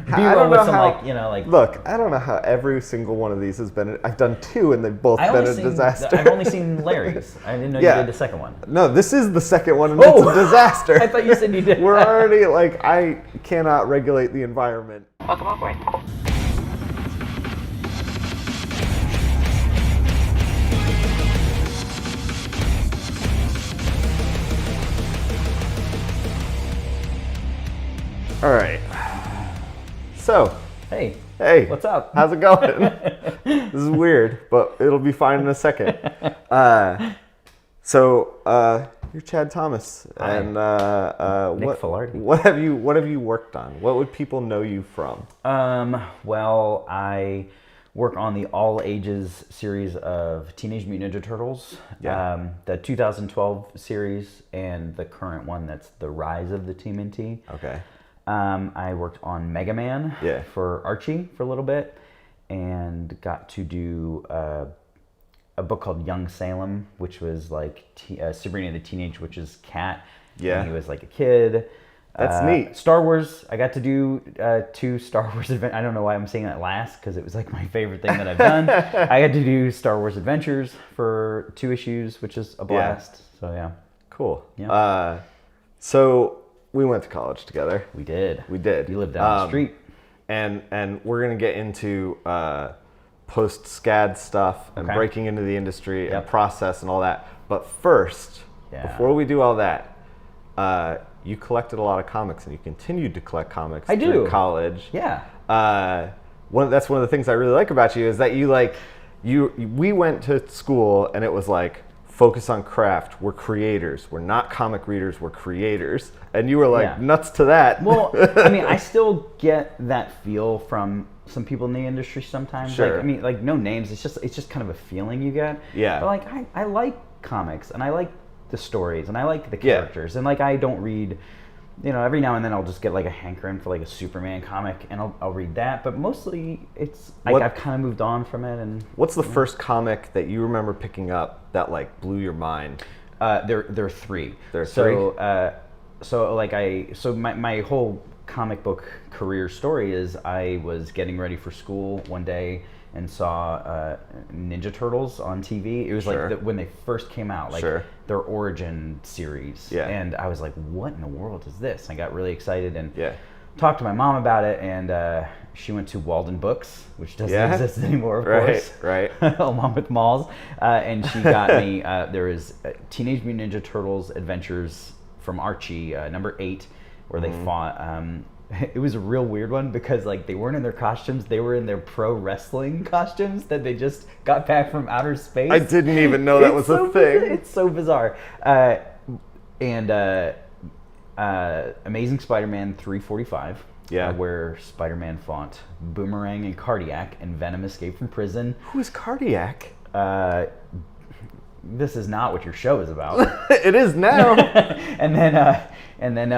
I B-roll don't with know some how. Look, I don't know how every single one of these has been. I've done 2, and they've both been a disaster. I've only seen Larry's. I didn't know you did the second one. No, this is the second one, and it's a disaster. I thought you said you did. We're already I cannot regulate the environment. Welcome aboard. All right. So. Hey. Hey. What's up? How's it going? This is weird, but it'll be fine in a second. So you're Chad Thomas, and Nick Filardi. What have you worked on? What would people know you from? Well, I work on the all ages series of Teenage Mutant Ninja Turtles. Yeah. The 2012 series and the current one that's the Rise of the TMNT. Okay. I worked on Mega Man for Archie for a little bit, and got to do a book called Young Salem, which was like Sabrina the Teenage Witch's cat. Yeah. And he was like a kid. That's neat. Star Wars, I got to do 2 Star Wars adventures. I don't know why I'm saying that last, because it was like my favorite thing that I've done. I got to do Star Wars Adventures for 2 issues, which is a blast. Yeah. So yeah. Cool. Yeah. So we went to college together. We did. You lived down the street. And we're gonna get into post-SCAD stuff and breaking into the industry and process and all that. But first, before we do all that, you collected a lot of comics, and you continued to collect comics through college. Yeah. That's one of the things I really like about you is that we went to school and it was like, focus on craft. We're creators. We're not comic readers. We're creators. And you were like nuts to that. Well, I mean, I still get that feel from some people in the industry sometimes. Sure. Like, I mean, like no names. It's just kind of a feeling you get. Yeah. But like, I like comics, and I like the stories, and I like the characters, and like I don't read. You know, every now and then I'll just get like a hankering for like a Superman comic, and I'll read that. But mostly, it's like I've kind of moved on from it. And what's the first comic that you remember picking up that like blew your mind? There are 3. There are 3. So my whole comic book career story is I was getting ready for school one day and saw Ninja Turtles on TV. It was like when they first came out, like their origin series. Yeah. And I was like, what in the world is this? I got really excited and talked to my mom about it, and she went to Walden Books, which doesn't exist anymore, of course. Right. Along with malls. And she got me, there is Teenage Mutant Ninja Turtles Adventures from Archie, number 8, where they fought. It was a real weird one because like they weren't in their costumes, they were in their pro wrestling costumes that they just got back from outer space. I didn't even know that was a thing. It's so bizarre. Amazing Spider-Man 345. Where Spider-Man fought Boomerang and Cardiac, and Venom escaped from prison. Who is Cardiac? This is not what your show is about. It is now. and then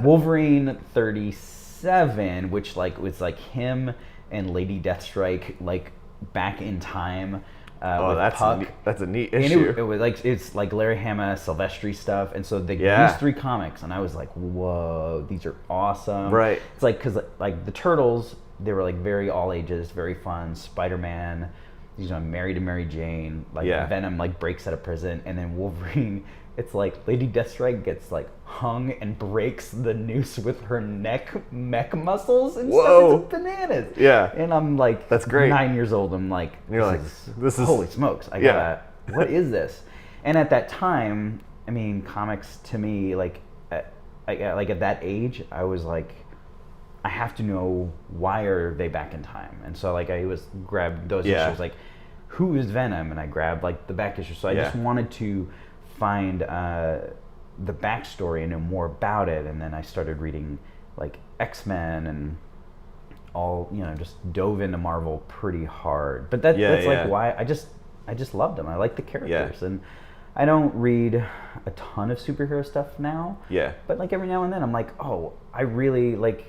Wolverine 37, which like was like him and Lady Deathstrike like back in time. That's Puck. That's a neat issue. And it was like it's like Larry Hama, Silvestri stuff, and so they used 3 comics, and I was like, whoa, these are awesome. Right. It's like because like the Turtles, they were like very all ages, very fun. Spider-Man, he's married to Mary Jane. Like Venom like breaks out of prison, and then Wolverine, it's like Lady Deathstrike gets like hung and breaks the noose with her mech muscles and stuff. It's bananas. Yeah. And I'm like, that's great. 9 years old. I'm like, this is holy smokes. I gotta, what is this? And at that time, I mean, comics to me, like at that age, I was like, I have to know why are they back in time. And so like I grabbed those issues, like who is Venom? And I grabbed like the back issue. So I just wanted to find the backstory and know more about it, and then I started reading like X-Men and all, just dove into Marvel pretty hard. But that's like why I just loved them. I like the characters, and I don't read a ton of superhero stuff now. Yeah. But like every now and then I'm like, oh, I really like,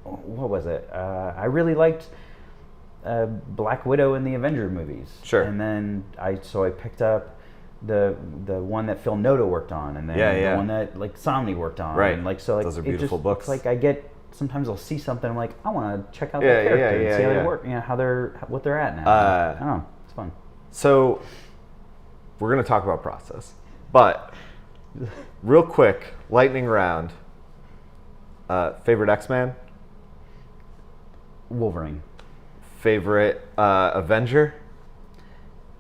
what was it? I really liked Black Widow in the Avenger movies. Sure. And then I picked up the one that Phil Noto worked on, and then the one that like Somni worked on. Right. And like so like those are beautiful books. Like I get sometimes I'll see something, I'm like, I want to check out that character and see how they work, what they're at now. I don't know, it's fun. So we're going to talk about process, but real quick, lightning round. Favorite X-Man? Wolverine. Favorite Avenger?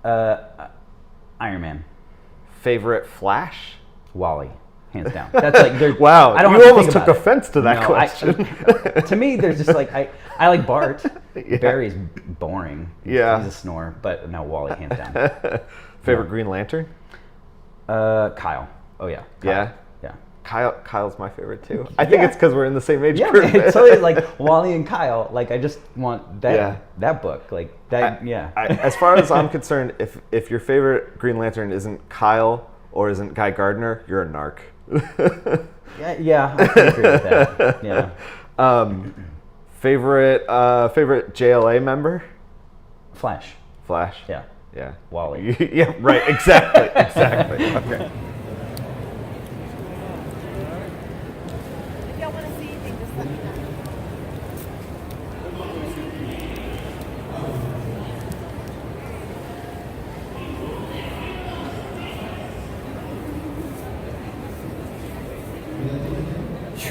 Iron Man. Favorite Flash? Wally, hands down. That's like wow. I don't you almost took offense to that question. To me, there's just like I like Bart. Barry's boring. He's a snore, but no, Wally, hands down. Favorite Green Lantern? Kyle. Oh yeah. Kyle. Yeah. Kyle's my favorite too. I think it's because we're in the same age group. Yeah, it's totally like Wally and Kyle. Like I just want that book. Like that. As far as I'm concerned, if your favorite Green Lantern isn't Kyle or isn't Guy Gardner, you're a narc. Yeah, I can agree with that. Yeah. Favorite JLA member? Flash. Yeah. Wally. Yeah. Right. Exactly. Okay. If y'all want to see anything, just let me know.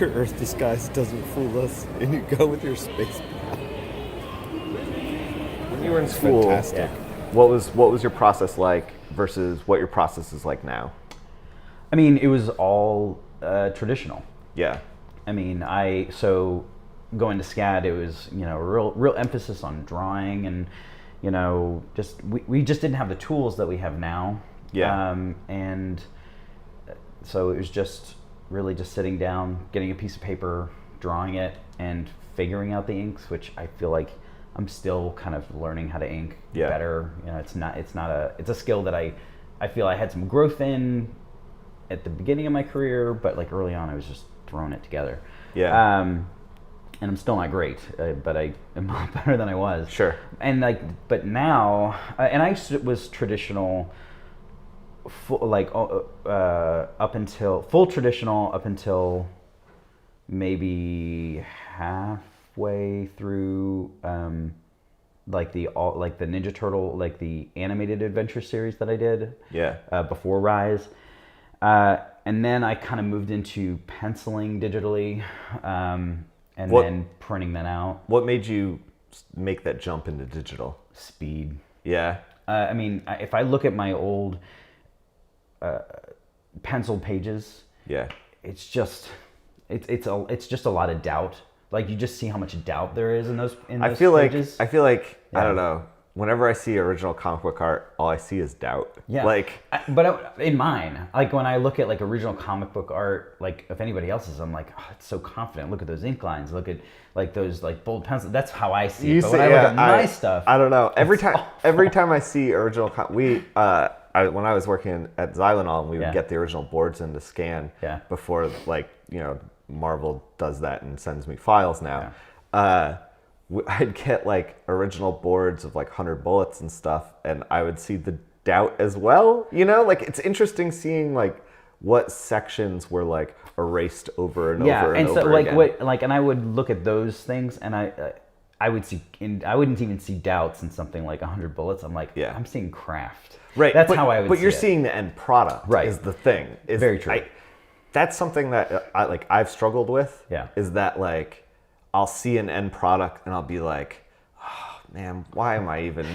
Your Earth disguise doesn't fool us, and you go with your space. When you were in school, Fantastic. Yeah. what was your process like versus what your process is like now? I mean, it was all traditional. Yeah. I mean, so going to SCAD, it was real emphasis on drawing, and just we just didn't have the tools that we have now. Yeah. And so it was just really just sitting down, getting a piece of paper, drawing it, and figuring out the inks, which I feel like I'm still kind of learning how to ink better. It's a skill that I feel I had some growth in at the beginning of my career, but like early on I was just throwing it together. Yeah. And I'm still not great, but I am a lot better than I was. Sure. And but now, and I was traditional, up until maybe halfway through, the Ninja Turtle, like the animated adventure series that I did. Yeah. Before Rise. And then I kind of moved into penciling digitally, then printing that out. What made you make that jump into digital? Speed. Yeah. I mean, if I look at my old penciled pages, it's just a lot of doubt. Like you just see how much doubt there is in those pages. I feel like I don't know. Whenever I see original comic book art, all I see is doubt. Yeah. But in mine, like when I look at like original comic book art, like if anybody else's, I'm like, oh, it's so confident. Look at those ink lines. Look at like those like bold pencils. That's how I see it. But when I look at my stuff, I don't know. Every time I see original, when I was working at Xylenol, we would get the original boards in to scan before Marvel does that and sends me files now. Yeah. I'd get like original boards of like 100 bullets and stuff, and I would see the doubt as well. Like it's interesting seeing like what sections were like erased over and over and over again. And I would look at those things, and I would see, I wouldn't even see doubts in something like 100 bullets. I'm like, I'm seeing craft. Right. That's how I would. But you're see seeing the end product. Right. Is the thing. Very true. That's something that I've struggled with. Yeah. Is that like I'll see an end product and I'll be like, oh, man, why am I even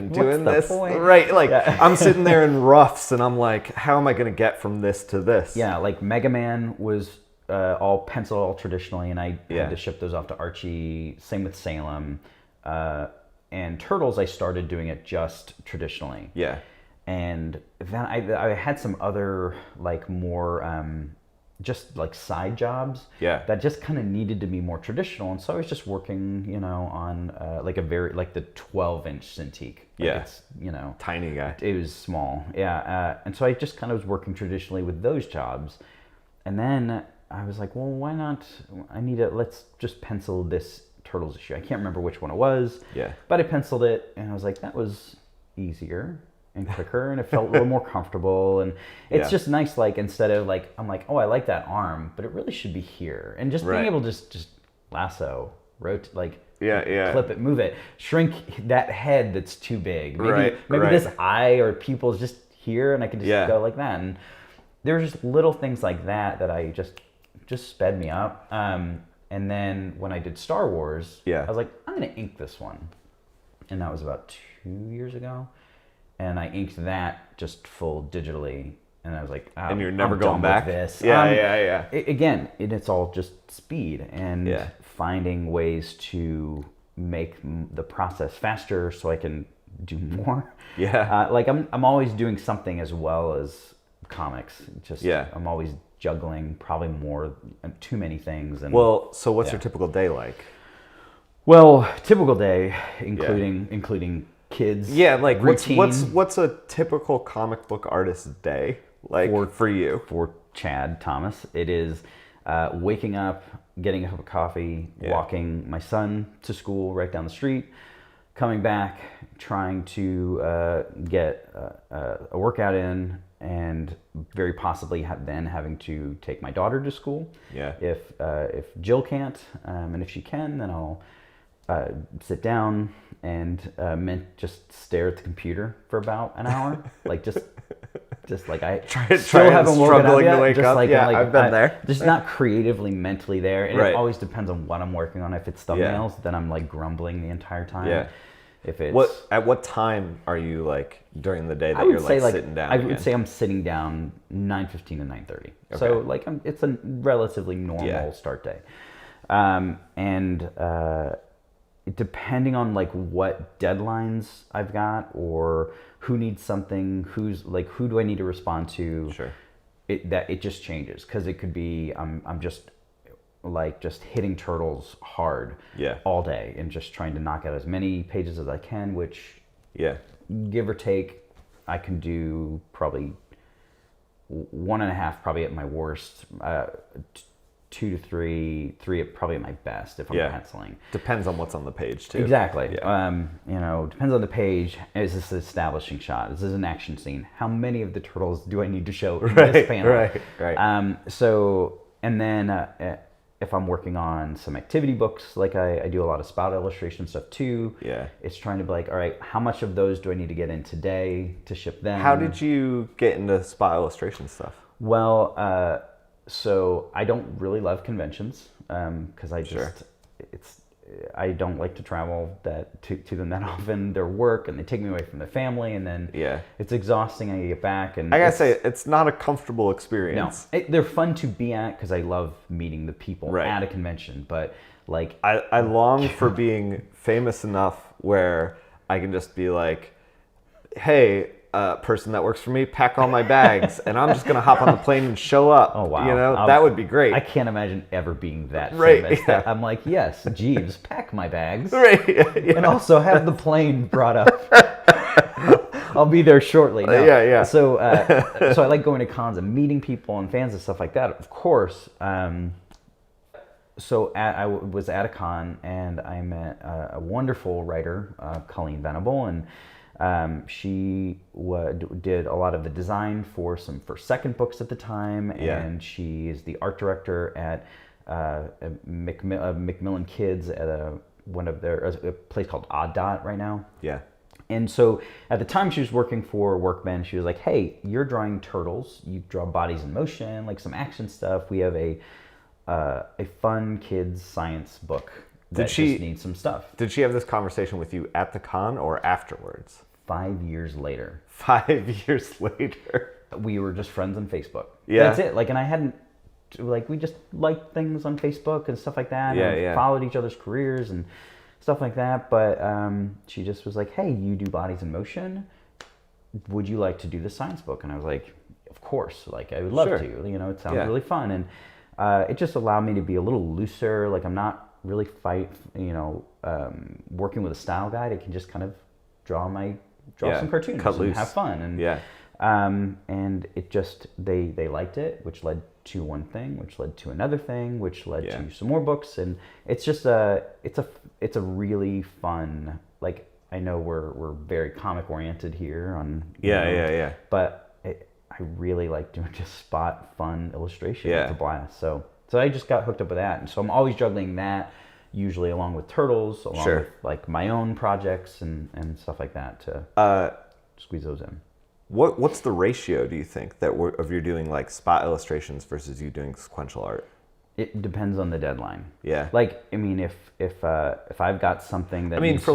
doing this? Point? Right. Like I'm sitting there in roughs and I'm like, how am I going to get from this to this? Yeah. Like Mega Man was all pencil, all traditionally, and I had to ship those off to Archie. Same with Salem. And Turtles, I started doing it just traditionally. Yeah. And then I had some other like more just like side jobs that just kind of needed to be more traditional, and so I was just working on like the 12-inch Cintiq. It's tiny guy. It was small, and so I just kind of was working traditionally with those jobs, and then I was like, well, why not? Let's just pencil this Turtles issue. I can't remember which one it was, but I penciled it, and I was like, that was easier. and quicker, and it felt a little more comfortable. And it's just nice, like, instead of like, I'm like, oh, I like that arm, but it really should be here. And just being able to just lasso, rotate, like, clip it, move it, shrink that head that's too big. Maybe this eye or pupil's just here, and I can just go like that. And there's just little things like that that I just sped me up. And then when I did Star Wars, I was like, I'm gonna ink this one, and that was about 2 years ago. And I inked that just full digitally, and I was like, oh, and you're never going back. This. Again, it's all just speed and finding ways to make the process faster so I can do more. Like I'm always doing something as well as comics. I'm always juggling probably too many things. And so what's your typical day like? Well, typical day, including kids. Like what's a typical comic book artist's day like for you? For Chad Thomas, it is waking up, getting a cup of coffee, walking my son to school right down the street, coming back, trying to get a workout in, and very possibly then having to take my daughter to school. If Jill can't, and if she can, then I'll sit down and just stare at the computer for about an hour, like just like I still haven't woken up yet. To wake up. I've been there. Just not creatively, mentally there, and it always depends on what I'm working on. If it's thumbnails, then I'm like grumbling the entire time. If it's at what time are you like during the day that you're like sitting down? I would say I'm sitting down 9:15 to 9:30. Okay. So like it's a relatively normal start day, and depending on like what deadlines I've got or who needs something, who do I need to respond to? It just changes, because it could be I'm just hitting turtles hard all day and just trying to knock out as many pages as I can, which give or take I can do probably 1.5 probably at my worst, 2 to 3 probably at my best if I'm penciling. Depends on what's on the page too. Exactly. Depends on the page. Is this an establishing shot? Is this an action scene? How many of the turtles do I need to show in this panel? Right. So, and then if I'm working on some activity books, like I do a lot of spout illustration stuff too. It's trying to be like, all right, how much of those do I need to get in today to ship them? How did you get into spout illustration stuff? Well, so I don't really love conventions, because I don't like to travel to them that often. They're work, and they take me away from the family, and then it's exhausting. I get back, and I gotta say, it's not a comfortable experience. No, they're fun to be at because I love meeting the people at a convention. But like, I long for being famous enough where I can just be like, hey, person that works for me, pack all my bags, and I'm just gonna hop on the plane and show up. Oh wow, that would be great. I can't imagine ever being that famous. That I'm like, yes, Jeeves, pack my bags, and also have the plane brought up. I'll be there shortly. No. So I like going to cons and meeting people and fans and stuff like that, of course. So I was at a con, and I met a wonderful writer, Colleen Venable, and she did a lot of the design for some second books at the time, and she is the art director at Macmillan Kids at a place called Odd Dot right now. And so at the time she was working for Workman. She was like, hey, you're drawing turtles, you draw bodies in motion, like some action stuff. We have a fun kids science book that just needs some stuff. Did she have this conversation with you at the con or afterwards? 5 years later. 5 years later. We were just friends on Facebook. That's it. Like, and I hadn't, like, we just liked things on Facebook and stuff like that. And followed each other's careers and stuff like that. But she just was like, hey, you do bodies in motion. Would you like to do the science book? And I was like, of course. Like, I would love to. It sounds really fun. And it just allowed me to be a little looser. Like, I'm not really working with a style guide. I can just kind of draw some cartoons and have fun. And and it just they liked it, which led to one thing, which led to another thing, which led to some more books. And it's just it's a really fun, like, I know we're very comic oriented here on yeah. But I really like doing just spot fun illustration. Yeah. It's a blast. So I just got hooked up with that, and so I'm always juggling that, usually along with turtles, along with like my own projects and stuff like that to squeeze those in. What's the ratio, do you think, that of you doing like spot illustrations versus you doing sequential art? It depends on the deadline. Yeah. Like, I mean, if I've got something that for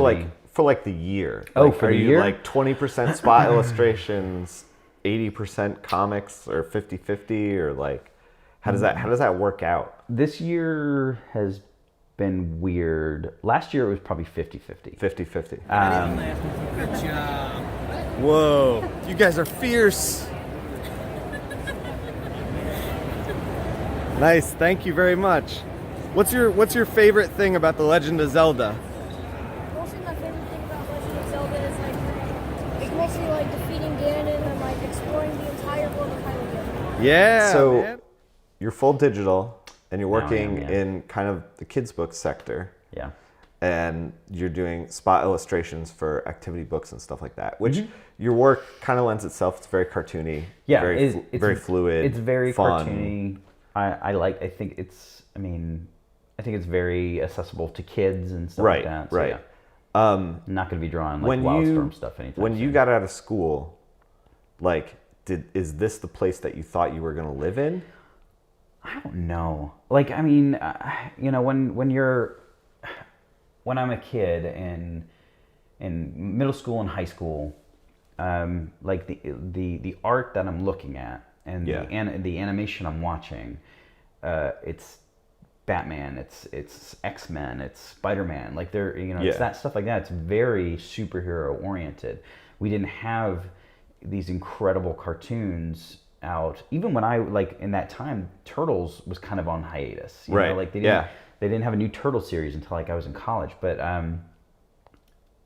like the year. Oh, like, for are the you year? like 20% spot illustrations, 80% comics, or 50-50, or like how does that work out? This year has been weird. Last year it was probably 50-50. 50-50. Good job. Whoa, you guys are fierce. Nice, thank you very much. What's your favorite thing about The Legend of Zelda? Mostly my favorite thing about Legend of Zelda is like it's mostly like defeating Ganon and like exploring the entire world of Hyrule. Yeah. So man. you're full digital, and you're working yeah. in kind of the kids' book sector. Yeah. And you're doing spot illustrations for activity books and stuff like that, which your work kind of lends itself. It's very cartoony. Yeah, very, it's very fluid. It's very fun. cartoony. I think it's very accessible to kids and stuff like that. So, right. Yeah. I'm not going to be drawing like Wildstorm stuff anytime When soon. you got out of school, like, is this the place that you thought you were going to live in? I don't know. Like, I mean, when I'm a kid in middle school and high school, like the art that I'm looking at and the animation I'm watching, it's Batman, it's X-Men, it's Spider-Man. Like it's that stuff like that. It's very superhero oriented. We didn't have these incredible cartoons out. Even when I in that time, Turtles was kind of on hiatus. You know, like they didn't have a new Turtle series until like I was in college. But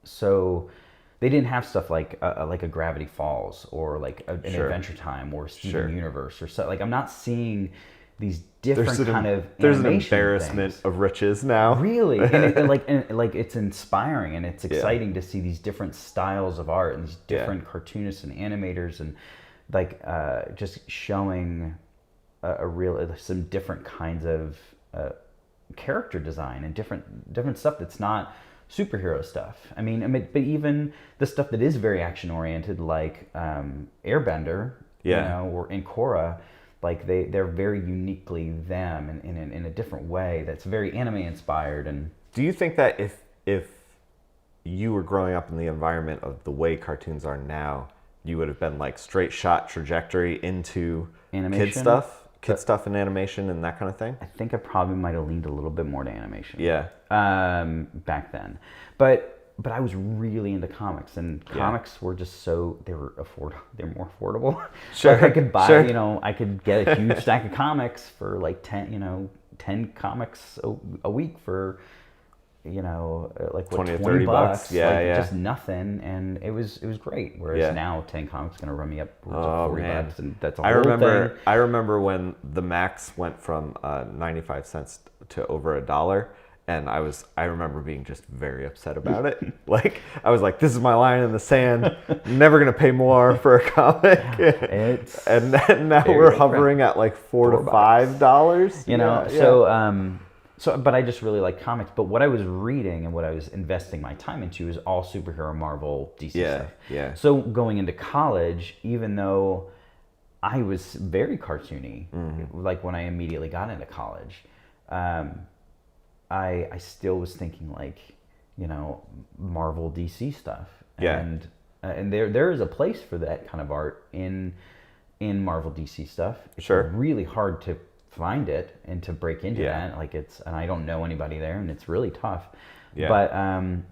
so they didn't have stuff like a Gravity Falls or like an Adventure Time or Steven Universe or so. Like I'm not seeing these different there's an embarrassment things. Of riches now. Really, and it's inspiring and it's exciting to see these different styles of art and these different cartoonists and animators and like just showing some different kinds of character design and different stuff that's not superhero stuff. I mean, but even the stuff that is very action oriented, like Airbender, or in Korra, like they're very uniquely them in a different way that's very anime inspired. And do you think that if you were growing up in the environment of the way cartoons are now, you would have been like straight shot trajectory into animation? Kid stuff and animation and that kind of thing? I think I probably might have leaned a little bit more to animation. Yeah. Back then. But I was really into comics, and comics were just they're more affordable. Sure. Like I could buy, I could get a huge stack of comics for like 10 comics a week for like what, 20 or 30 bucks. Just nothing, and it was great. Whereas now 10 comics going to run me up to 40 bucks, and that's a whole thing. I remember when the Max went from 95 cents to over $1, and I remember being just very upset about it. Like I was like, this is my line in the sand. Never going to pay more for a comic. And now we're hovering at like $4 to $5. So, but I just really like comics. But what I was reading and what I was investing my time into is all superhero, Marvel, DC stuff. Yeah. So going into college, even though I was very cartoony, like when I immediately got into college, I still was thinking like, Marvel, DC stuff. Yeah. And there is a place for that kind of art in Marvel, DC stuff. It's really hard to find it and to break into that, and I don't know anybody there, and it's really tough. But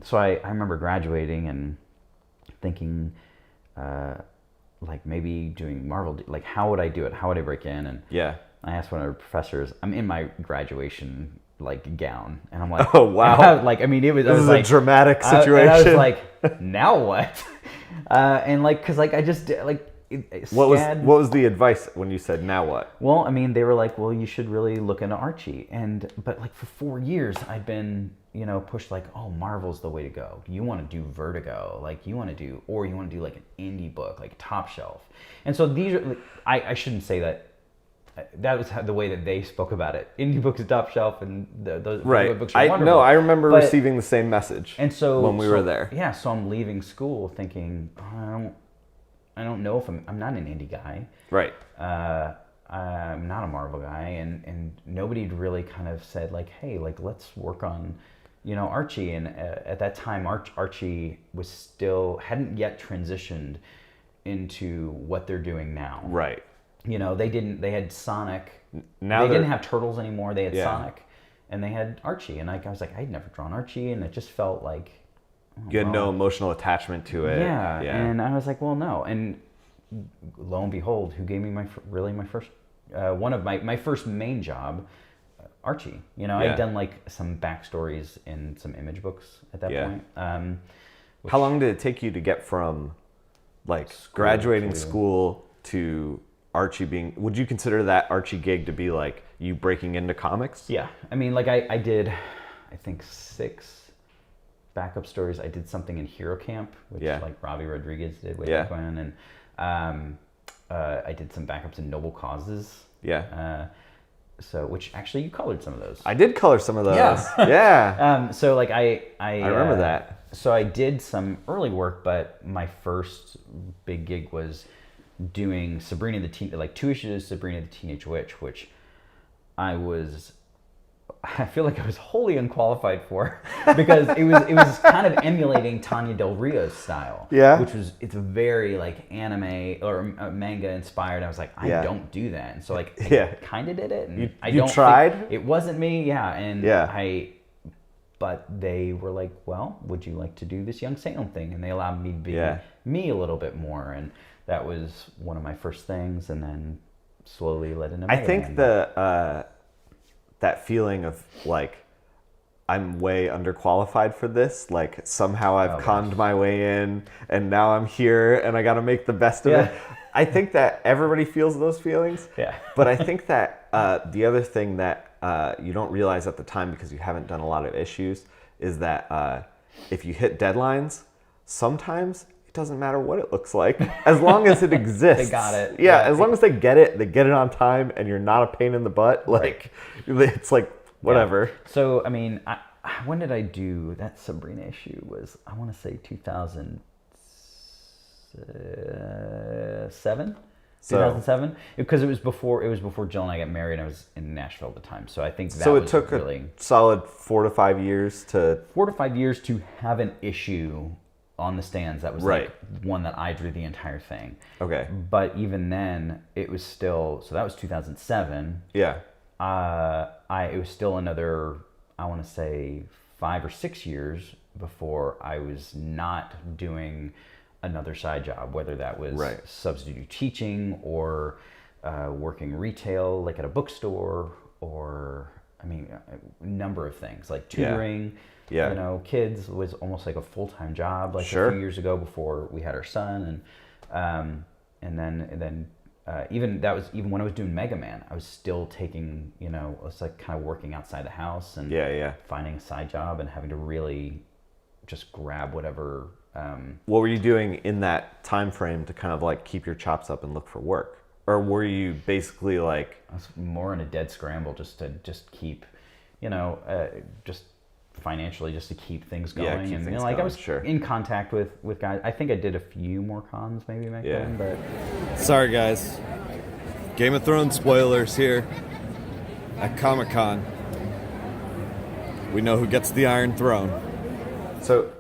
so I remember graduating and thinking like maybe doing Marvel, like how would I do it, how would I break in? And I asked one of the professors, I'm in my graduation like gown, and I'm like, oh wow, like I mean it was, this is like, a dramatic situation. I was like, now what? And like, cause like I just like What was the advice when you said now what? Well, I mean, they were like, well, you should really look into Archie, but like for 4 years, I'd been pushed like, oh, Marvel's the way to go. You want to do Vertigo, like you want to do like an indie book, like Top Shelf, and so these are. I shouldn't say that. That was the way that they spoke about it. Indie books are top shelf, and those books are wonderful. No, I remember receiving the same message. And so when we were there, yeah. So I'm leaving school thinking, I don't know if I'm not an indie guy, right? I'm not a Marvel guy, and nobody really kind of said like, hey, like let's work on, Archie. And at that time, Archie hadn't yet transitioned into what they're doing now, right? They had Sonic. They didn't have Turtles anymore. They had Sonic, and they had Archie. And I was like, I'd never drawn Archie, and it just felt like you had no emotional attachment to it. Yeah, and I was like, well, no. And lo and behold, who gave me my first one of my first main job, Archie. I'd done like some backstories in some image books at that point. How long did it take you to get from like graduating school to Archie being? Would you consider that Archie gig to be like you breaking into comics? Yeah, I mean, like I did, I think 6 backup stories. I did something in Hero Camp, which like Robbie Rodriguez did way back when, and I did some backups in Noble Causes. Yeah. So, which actually you colored some of those. I did color some of those. Yeah. Yeah. So like I remember that. So I did some early work, but my first big gig was doing Sabrina the 2 issues of Sabrina the Teenage Witch, which I feel like I was wholly unqualified for because it was kind of emulating Tanya Del Rio's style. Yeah. It's very like anime or manga inspired. I was like, I don't do that. And so like I kind of did it. And you tried? It wasn't me. Yeah. And but they were like, well, would you like to do this Young Salem thing? And they allowed me to be me a little bit more. And that was one of my first things, and then slowly led into Mega I think Man. That feeling of like I'm way underqualified for this, like somehow I've conned my way in and now I'm here and I got to make the best of it. I think that everybody feels those feelings. Yeah. But I think that the other thing that you don't realize at the time because you haven't done a lot of issues is that if you hit deadlines, sometimes doesn't matter what it looks like as long as it exists. They got it. Yeah, as long as they get it on time and you're not a pain in the butt, like it's like whatever. So I mean, when did I do that Sabrina issue? Was I want to say 2007? 2007, because it was before Jill and I got married. And I was in Nashville at the time, so I think that so it took really a solid 4 to 5 years to have an issue on the stands that was like one that I drew the entire thing. Okay. But even then, it was still, so that was 2007. Yeah. It was still another, I want to say 5 or 6 years before I was not doing another side job, whether that was substitute teaching or working retail, like at a bookstore, or I mean, a number of things like tutoring. Yeah. Kids was almost like a full-time job, like a few years ago before we had our son, and then even when I was doing Mega Man, I was still taking, it's like kind of working outside the house and finding a side job and having to really just grab whatever. What were you doing in that time frame to kind of like keep your chops up and look for work, or were you basically like? I was more in a dead scramble just to keep, just financially just to keep things going. I was in contact with guys. I think I did a few more cons maybe back then, but sorry guys, Game of Thrones spoilers here at Comic-Con. We know who gets the Iron Throne. So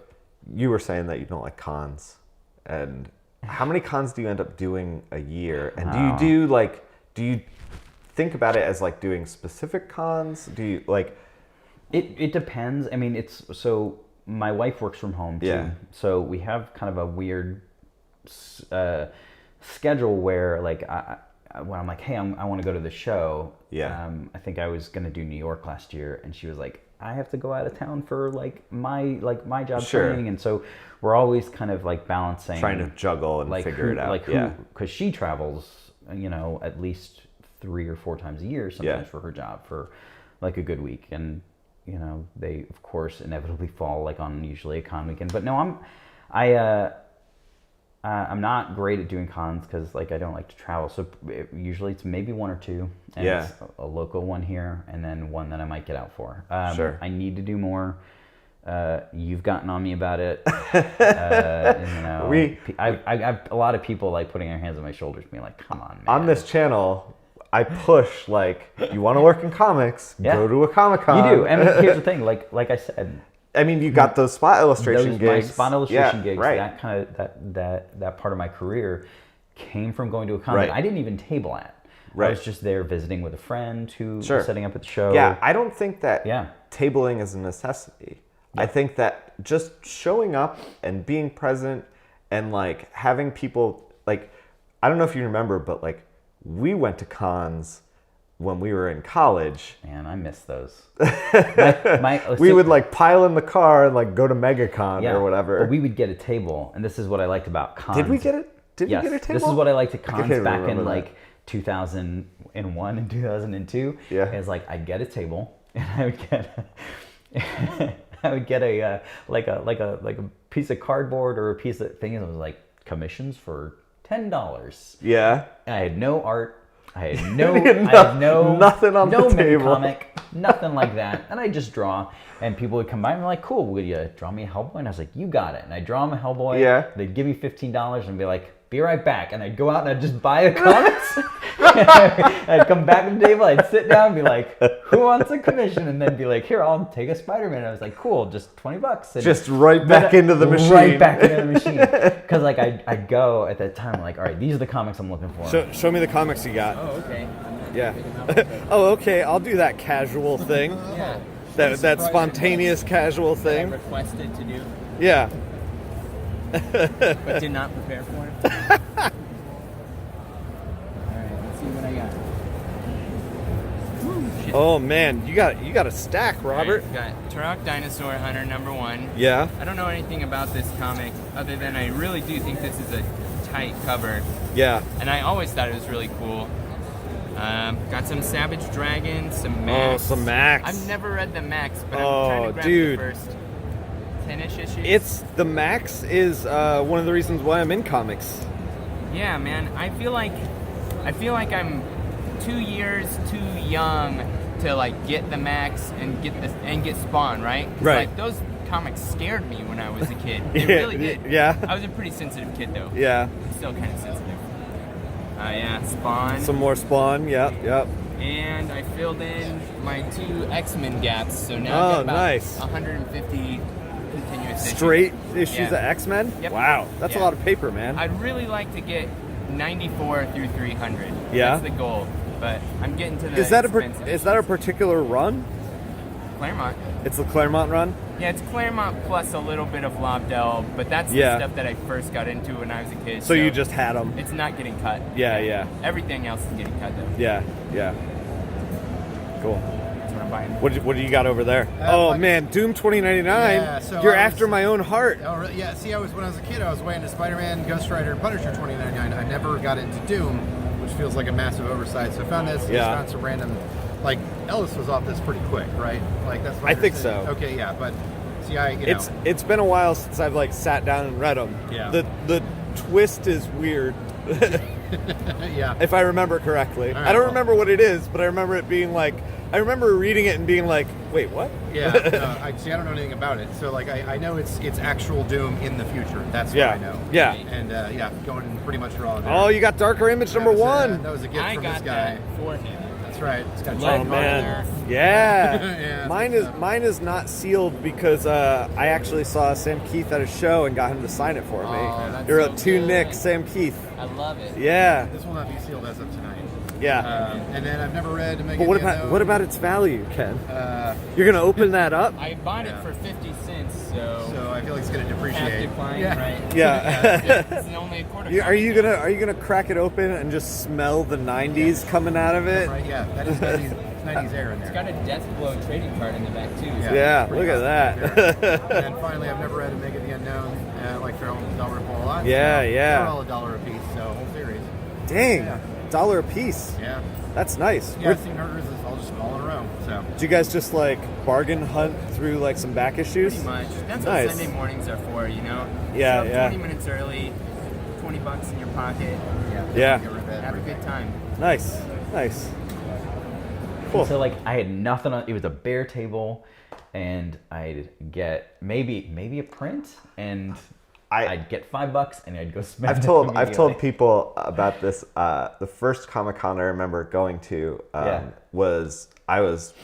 you were saying that you don't like cons, and how many cons do you end up doing a year? And do you think about it as like doing specific cons? Do you like? It depends. I mean, so my wife works from home too. Yeah. So we have kind of a weird schedule where like when I'm like, hey, I want to go to the show. Yeah. I think I was going to do New York last year, and she was like, I have to go out of town for like my job Sure. training, and so we're always kind of like balancing, Trying to juggle and figure it out. Because she travels, at least 3 or 4 times a year sometimes for her job for like a good week, and they of course inevitably fall like on usually a con weekend. But no, I'm not great at doing cons because like I don't like to travel. So usually it's maybe 1 or 2, and it's a local one here, and then one that I might get out for. Sure. I need to do more. You've gotten on me about it. I've a lot of people like putting their hands on my shoulders, being like, "Come on, man." On this channel, I push like, you want to work in comics, go to a Comic-Con. You do. And here's the thing, like I said. I mean, you got those spot illustration gigs. My spot illustration gigs. Right. That kind of that part of my career came from going to a con that I didn't even table at. Right. I was just there visiting with a friend who was setting up at the show. Yeah, I don't think that tabling is a necessity. I think that just showing up and being present and like having people like, I don't know if you remember, but like we went to cons when we were in college. Man, I miss those. We would like pile in the car and like go to MegaCon or whatever. But we would get a table, and this is what I liked about cons. Did we get it? Did we get a table? This is what I liked at cons back in like 2001 and 2002. Yeah. Is like I'd get a table, and I would get a piece of cardboard or a piece of thing, and it was like commissions for $10. Yeah. And I had no art. I had nothing on the table. Comic, nothing like that. And I just draw, and people would come by and be like, "Cool, would you draw me a Hellboy?" And I was like, "You got it." And I'd draw them a Hellboy. Yeah. They'd give me $15 and be like, "Be right back." And I'd go out and I'd just buy the comics. I'd come back to the table. I'd sit down and be like, "Who wants a commission?" And then be like, "Here, I'll take a Spider-Man." And I was like, "Cool, just $20." And just right back into the machine. Right back into the machine. Because like I'd go at that time like, all right, these are the comics I'm looking for. Show me the comics you got. Oh, okay. Yeah. Oh, okay. I'll do that casual thing. Yeah. That spontaneous casual thing. That I requested to do. Yeah. But did not prepare for it. All right, let's see what I got. Oh man, you got a stack, Robert. Right, got Turok Dinosaur Hunter #1. Yeah. I don't know anything about this comic other than I really do think this is a tight cover. Yeah. And I always thought it was really cool. Got some Savage Dragon, some Max. Oh, some Max. I've never read the Max, but I'm trying to grab the first 10-ish issues. The Max is one of the reasons why I'm in comics. Yeah, man. I feel like I'm 2 years too young to like get the Max and get Spawn, right? Right. Like those comics scared me when I was a kid. They really did. Yeah. I was a pretty sensitive kid though. Yeah. Still kind of sensitive. Yeah, Spawn. Some more Spawn. Yep. And I filled in my 2 X-Men gaps, so now I've got about 150 continuous straight issues of X-Men. Yep. Wow, that's a lot of paper, man. I'd really like to get 94 through 300. Yeah, that's the goal. But I'm getting to the. Is that a particular run? Claremont. It's the Claremont run? Yeah, it's Claremont plus a little bit of Lobdell, but that's the stuff that I first got into when I was a kid. So you just had them. It's not getting cut. Yeah. Everything else is getting cut though. Yeah. Cool. That's what I'm buying. What do you got over there? Oh man, Doom 2099. Yeah, so you're after my own heart. Oh really? Yeah. See, when I was a kid, I was way into Spider-Man, Ghost Rider, and Punisher 2099. I never got into Doom, which feels like a massive oversight. So I found this. Just found some random. Like Ellis was off this pretty quick, right? Like that's. What I think so. Okay, yeah, but see, it's been a while since I've like sat down and read them. Yeah. The twist is weird. Yeah. If I remember correctly, right, I don't remember what it is, but I remember it being like. I remember reading it and being like, "Wait, what?" Yeah. I don't know anything about it. So like, I know it's actual Doom in the future. That's what I know. Yeah. And going pretty much raw. Oh, you got Darker Image #1. That was a gift from this guy. That for him. That's right. It's got Oh man, yeah. Yeah. Mine is not sealed because I actually saw Sam Keith at a show and got him to sign it for me. Oh, that's He wrote so 2 good. Nick, Sam Keith. I love it. Yeah. This will not be sealed as of tonight. Yeah. And then I've never read. But what about its value, Ken? You're gonna open that up? I bought it for 50 cents, so I feel like it's gonna half depreciate. decline, Yeah. right? Yeah. It's only a quarter. Are you gonna crack it open and just smell the 90s coming out of it? Right. Yeah. That is 90s air in there. It's got a death blow trading card in the back too. Yeah, look at that. And then finally, I've never read a Make of the Unknown. I like Feral and Delric a lot. Yeah, so yeah. They're all $1 a piece, so whole series. Dang, Yeah. $1 a piece. Yeah. That's nice. Yeah, I've seen herders is all just all in a row. So. Do you guys just like bargain hunt through like some back issues? Pretty much. That's Nice. what Sunday mornings are for, you know? Yeah, Show up yeah. 20 minutes early, $20 in your pocket. Yeah. Have a good time. Nice. Cool. So like I had nothing on. It was a bare table, and I'd get maybe a print, and I'd get $5, and I'd go spend. I've told people about this. The first Comic-Con I remember going to was I was,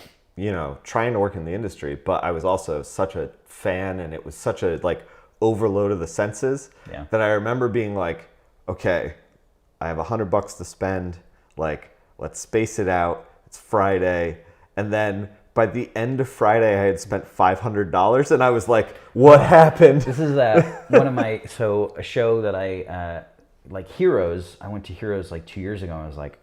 trying to work in the industry, but I was also such a fan, and it was such a like overload of the senses that I remember being like, okay, I have $100 to spend. Like, let's space it out. It's Friday, and then by the end of Friday, I had spent $500, and I was like, "What happened?" This is one of my a show that I like Heroes. I went to Heroes like 2 years ago. And I was like,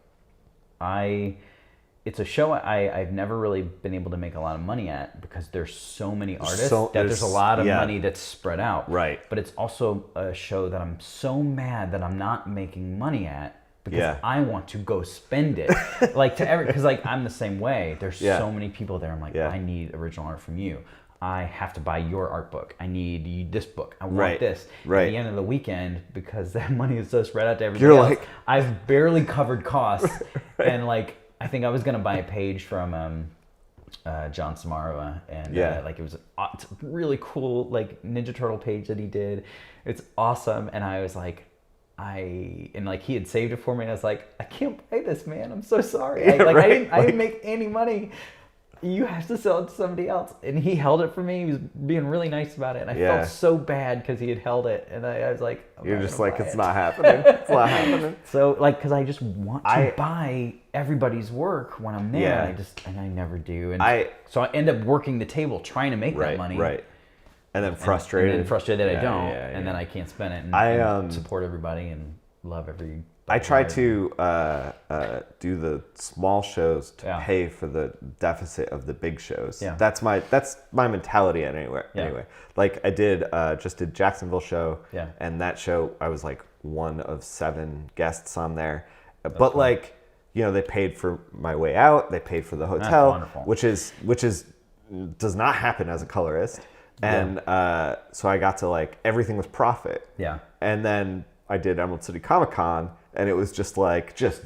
it's a show I've never really been able to make a lot of money at because there's so many artists that there's a lot of money that's spread out. Right. But it's also a show that I'm so mad that I'm not making money at. Because I want to go spend it, because I'm the same way. There's so many people there. I'm like, I need original art from you. I have to buy your art book. I need this book. I want this. Right. At the end of the weekend, because that money is so spread out to everybody else, like, I've barely covered costs. And like, I think I was gonna buy a page from John Samarova, and it was it's a really cool like Ninja Turtle page that he did. It's awesome, and I was like. He had saved it for me, and I was like, I can't buy this, man. I'm so sorry. I didn't make any money. You have to sell it to somebody else. And he held it for me. He was being really nice about it. And I felt so bad because he had held it. And I was like, you're just like, it's not happening. It's not happening. So because I just want to buy everybody's work when I'm there. And I never do. And so I end up working the table trying to make that money. Right. And then frustrated. And then frustrated that I don't. And then I can't spend it and support everybody and love every. I try to do the small shows to pay for the deficit of the big shows. Yeah. That's my mentality anyway. Like I just did Jacksonville show. Yeah. And that show I was like one of 7 guests on there. But cool. Like, they paid for my way out, they paid for the hotel, which does not happen as a colorist. And so I got to like, everything was profit. Yeah. And then I did Emerald City Comic Con, and it was just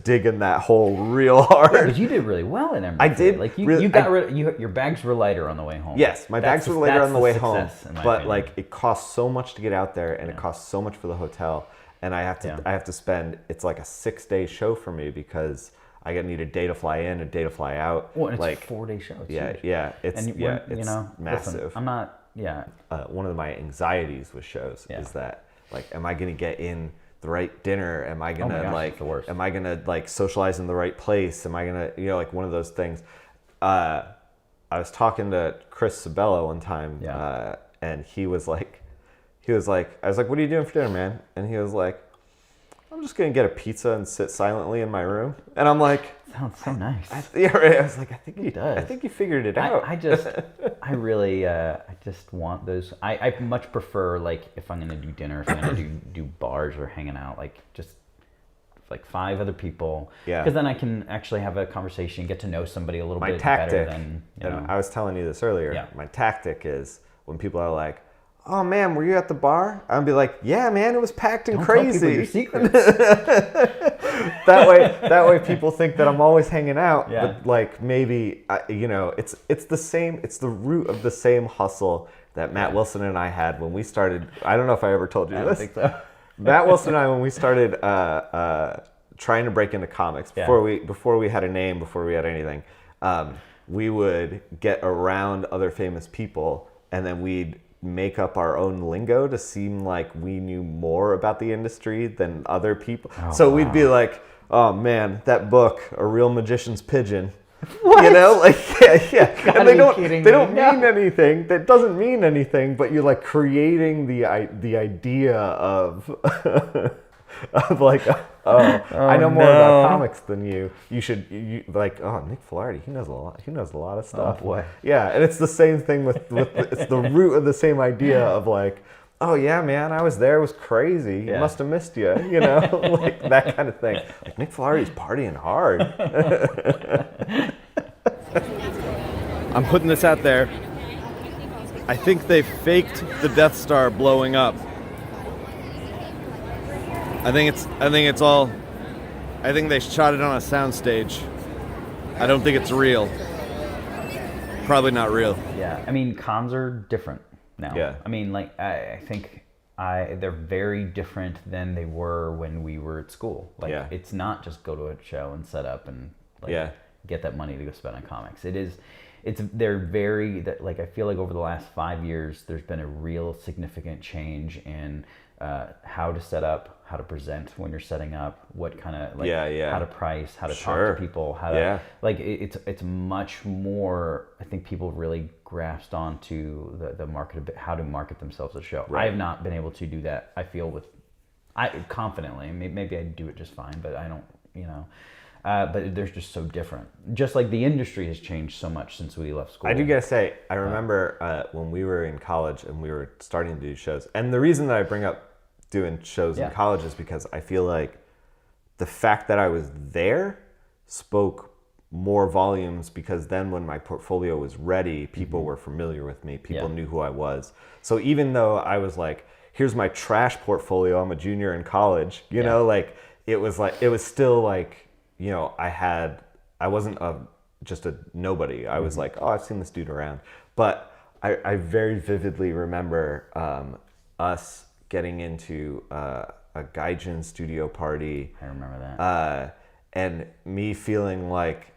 digging that hole real hard. Yeah, but you did really well in Emerald City. I did. Like you got rid of, your bags were lighter on the way home. Yes, my bags were lighter on the way home. But opinion. Like it costs so much to get out there, and it costs so much for the hotel, and I have to spend. It's like a 6-day show for me because I need a day to fly in, a day to fly out. Well, and it's like a 4-day show. It's huge. It's massive. Listen, I'm not. Yeah. One of my anxieties with shows is that am I going to get in the right dinner? Am I going to am I going to socialize in the right place? Am I going to, one of those things. I was talking to Chris Sabella one time and he was like, I was like, what are you doing for dinner, man? And he was like, I'm just going to get a pizza and sit silently in my room. And I'm like, sounds so nice. I was like, I think you figured it out. I just want those. I much prefer if I'm gonna do dinner, if I'm gonna do bars or hanging out, just 5 other people. Yeah. Because then I can actually have a conversation, get to know somebody a little bit better than. And I was telling you this earlier. Yeah. My tactic is when people are like, "Oh man, were you at the bar?" I'd be like, "Yeah, man, it was packed and crazy." Tell people your secrets. that way people think that I'm always hanging out. Yeah. But maybe it's the same. It's the root of the same hustle that Matt Wilson and I had when we started. I don't know if I ever told you this. I don't think so. Matt Wilson and I, when we started trying to break into comics before we had a name, before we had anything, we would get around other famous people, and then we'd make up our own lingo to seem like we knew more about the industry than other people. We'd be like, "Oh man, that book, A Real Magician's Pigeon." What? And they don't mean anything. That doesn't mean anything, but you're creating the idea of of like, I know more about comics than you. You should like, Nick Filardi, he knows a lot. He knows a lot of stuff. Oh boy. Yeah, and it's the same thing with it's the root of the same idea of like, oh yeah, man, I was there. It was crazy. Yeah. Must have missed you. You know, like that kind of thing. Like Nick Filardi's partying hard. I'm putting this out there. I think they faked the Death Star blowing up. I think they shot it on a soundstage. I don't think it's real. Probably not real. Yeah, I mean, cons are different now. Yeah. I mean, like, I think they're very different than they were when we were at school. Like, it's not just go to a show and set up and like get that money to go spend on comics. They're very, like, I feel like over the last 5 years, there's been a real significant change in how to set up, how to present when you're setting up, what kind of, like, how to price, how to talk to people, how to, like, it's much more, I think people really grasped onto the market a bit, how to market themselves at a show. Right. I have not been able to do that, I feel, confidently. Maybe I do it just fine, but I don't, you know. But they're just so different. Just like the industry has changed so much since we left school. I do gotta say, I remember when we were in college and we were starting to do shows. And the reason that I bring up doing shows in college is because I feel like the fact that I was there spoke more volumes, because then when my portfolio was ready, people were familiar with me. People knew who I was. So even though I was like, here's my trash portfolio, I'm a junior in college, you know, like it was still like, you know, I wasn't just a nobody. I was like, oh, I've seen this dude around. But I very vividly remember us getting into a Gaijin studio party. I remember that. And me feeling like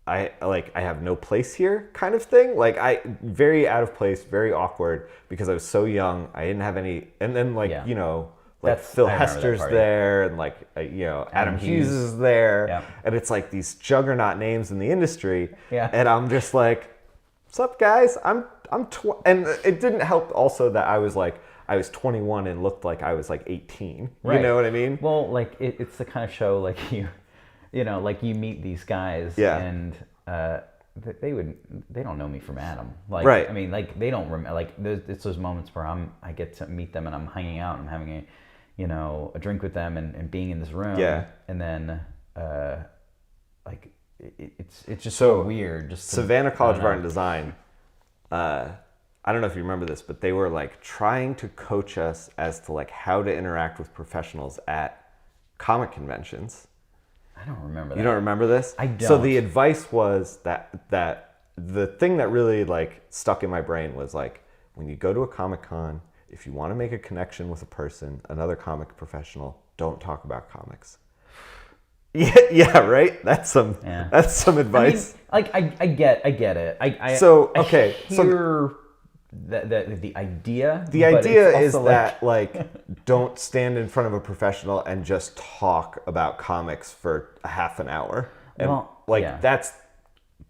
I have no place here kind of thing. Like very out of place, very awkward, because I was so young. I didn't have any, and then like, you know, like Phil Hester's there, and like you know, Adam Hughes is there, and it's like these juggernaut names in the industry, and I'm just like, "What's up, guys? And it didn't help also that I was 21 and looked like I was like 18. Right. You know what I mean? Well, like it's the kind of show like you know, like you meet these guys, and they don't know me from Adam. Like, I mean, like they don't remember. Like it's those moments where I get to meet them and I'm hanging out and having a drink with them and being in this room. Yeah. And then like it's just so weird. Just Savannah College of Art and Design. I don't know if you remember this, but they were like trying to coach us as to like how to interact with professionals at comic conventions. I don't remember that. You don't remember this? I don't. So the advice was that the thing that really like stuck in my brain was like, when you go to a Comic-Con, if you want to make a connection with a person, another comic professional, don't talk about comics. Yeah, right. That's some advice. I mean, like I get it. I hear the idea. The idea is that like don't stand in front of a professional and just talk about comics for a half an hour. And that's.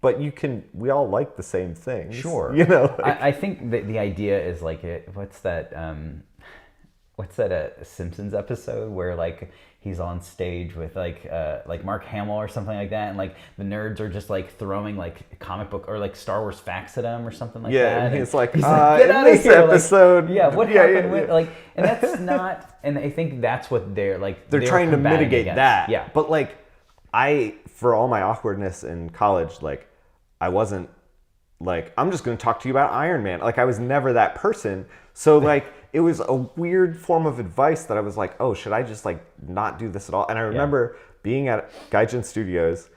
But we all like the same things. Sure. You know. Like, I think that the idea is like what's that Simpsons episode where like he's on stage with like Mark Hamill or something like that, and like the nerds are just like throwing like comic book or like Star Wars facts at him or something like that. Yeah, and he's like, get out of here. Episode. Like, what happened with like, and that's not, and I think that's what they're trying to mitigate against. that. Yeah. But like for all my awkwardness in college, like I wasn't like, I'm just going to talk to you about Iron Man. Like I was never that person. So like it was a weird form of advice that I was like, oh, should I just like not do this at all? And I remember being at Gaijin Studios,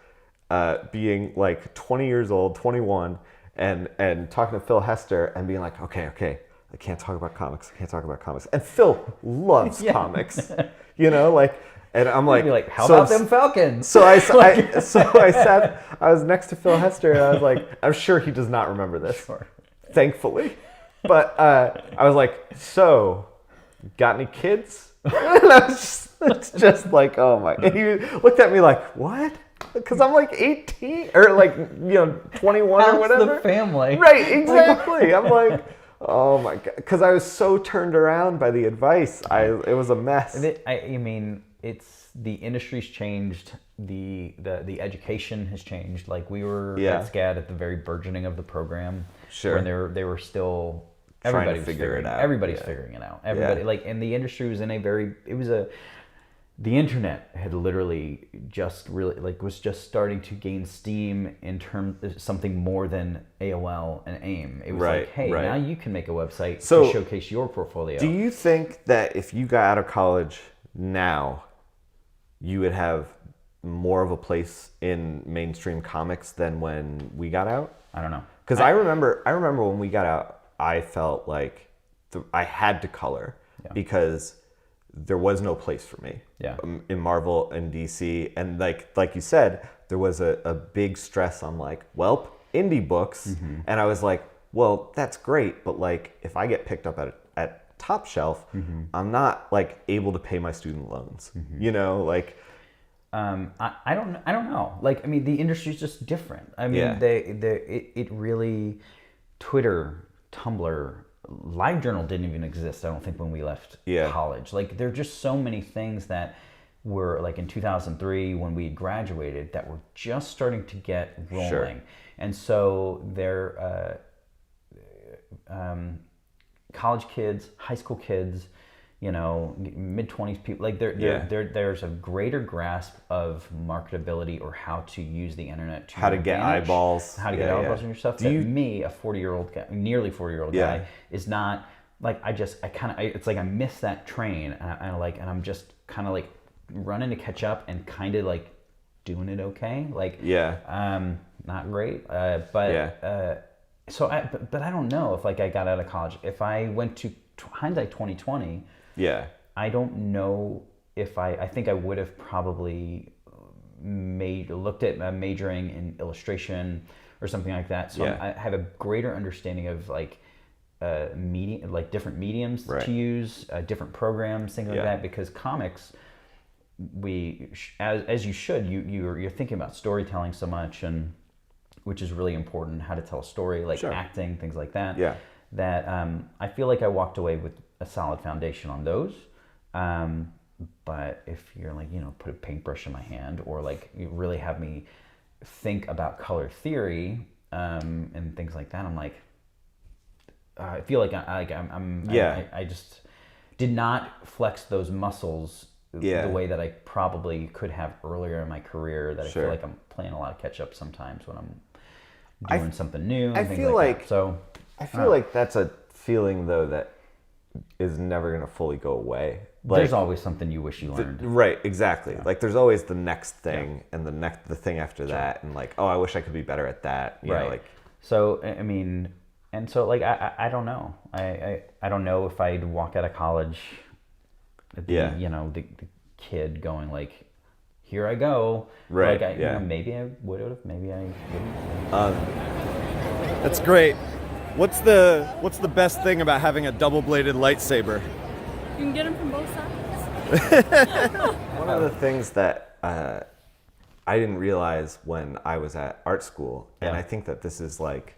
being like 20 years old, 21, and talking to Phil Hester and being like, okay, I can't talk about comics. And Phil loves comics, you know, like, and I'm like, how about them Falcons? So I was next to Phil Hester and I was like, I'm sure he does not remember this, thankfully. But I was like, so, got any kids? And I was just like, oh my. And he looked at me like, what? Because I'm like 18 or like, 21 or whatever. The family. Right, exactly. I'm like, Oh my god! Because I was so turned around by the advice. It was a mess. I mean, it's the industry's changed. The education has changed. Like we were at SCAD at the very burgeoning of the program. Sure. When they were still trying to figure it out. Everybody's figuring it out. Everybody like, and the industry was in a very. The internet had literally just was just starting to gain steam in terms of something more than AOL and AIM. It was like, hey, now you can make a website to showcase your portfolio. Do you think that if you got out of college now, you would have more of a place in mainstream comics than when we got out? I don't know. Because I remember when we got out, I felt like I had to color because there was no place for me in Marvel and DC. And like you said, there was a big stress on like, well, indie books. And I was like, well, that's great. But like, if I get picked up at Top Shelf, I'm not like able to pay my student loans, you know, like. I don't know. Like, I mean, the industry's just different. I mean, it really, Twitter, Tumblr, LiveJournal didn't even exist, I don't think, when we left college. Like, there are just so many things that were, like, in 2003, when we graduated, that were just starting to get rolling. Sure. And so college kids, high school kids, you know, mid-20s people, like there's a greater grasp of marketability or how to use the internet to how to get eyeballs on your stuff. Me, a 40-year-old guy, nearly 40-year-old guy, is not like, it's like I miss that train, and I'm just kind of like running to catch up and kind of like doing it okay, like not great, but so I don't know if like I got out of college, if I went to hindsight 2020. I don't know if I think I would have probably looked at majoring in illustration or something like that. So I have a greater understanding of like different mediums to use, different programs, things like that. Because comics, as you should, you're thinking about storytelling so much, and which is really important, how to tell a story, like acting, things like that. That I feel like I walked away with a solid foundation on those. But if you're like, you know, put a paintbrush in my hand, or like you really have me think about color theory and things like that, I'm like, I feel like I just did not flex those muscles the way that I probably could have earlier in my career. That I feel like I'm playing a lot of catch up sometimes when I'm doing something new. I feel like that's a feeling though that is never going to fully go away. Like, there's always something you wish you learned. Right, exactly. Like there's always the next thing and the thing after that, and like, oh, I wish I could be better at that. You know, like. So I mean, and so like I don't know. I don't know if I'd walk out of college. You know, the kid going like, here I go. Right. Like you know, maybe I would have. Maybe I wouldn't. That's great. What's the best thing about having a double-bladed lightsaber? You can get them from both sides. One of the things that I didn't realize when I was at art school, and I think that this is like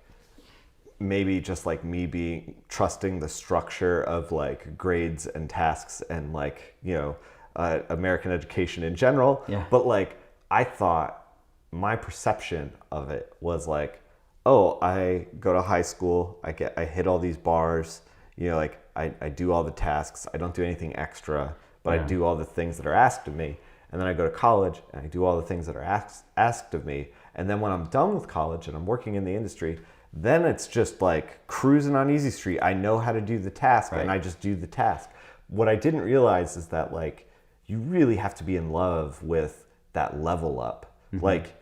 maybe just like me trusting the structure of like grades and tasks and like, you know, American education in general. But like I thought my perception of it was like, oh, I go to high school, I hit all these bars, you know, like I do all the tasks, I don't do anything extra, but I do all the things that are asked of me. And then I go to college and I do all the things that are asked of me. And then when I'm done with college and I'm working in the industry, then it's just like cruising on Easy Street. I know how to do the task and I just do the task. What I didn't realize is that like you really have to be in love with that level up. Like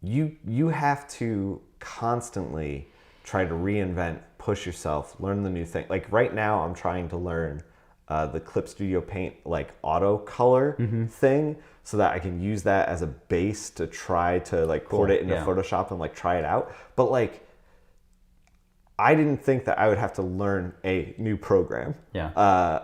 you have to constantly try to reinvent, push yourself, learn the new thing. Like right now I'm trying to learn the Clip Studio Paint like auto color thing, so that I can use that as a base to try to like port it into Photoshop and like try it out. But like I didn't think that I would have to learn a new program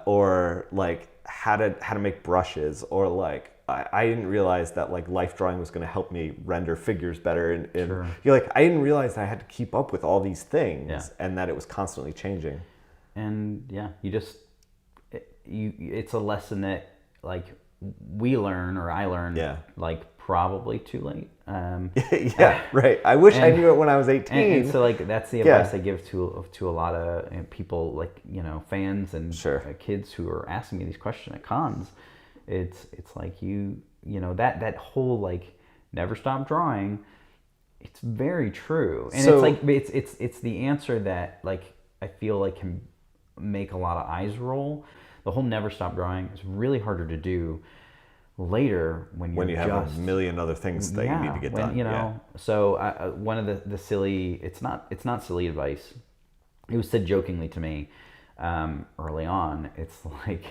or like how to make brushes, or like I didn't realize that like life drawing was going to help me render figures better, and Sure. you're like, I didn't realize I had to keep up with all these things, Yeah. and that it was constantly changing. And yeah, it's a lesson that like we learn, or I learned, like probably too late. Yeah, right. I wish I knew it when I was 18. And so like that's the advice I give to a lot of people, like, you know, fans and kids who are asking me these questions at cons. It's like you know that whole like never stop drawing. It's very true, and it's like it's the answer that like I feel like can make a lot of eyes roll. The whole never stop drawing is really harder to do later when you have a million other things that you need to get done. You know, so one of the silly, it's not silly advice. It was said jokingly to me early on. It's like,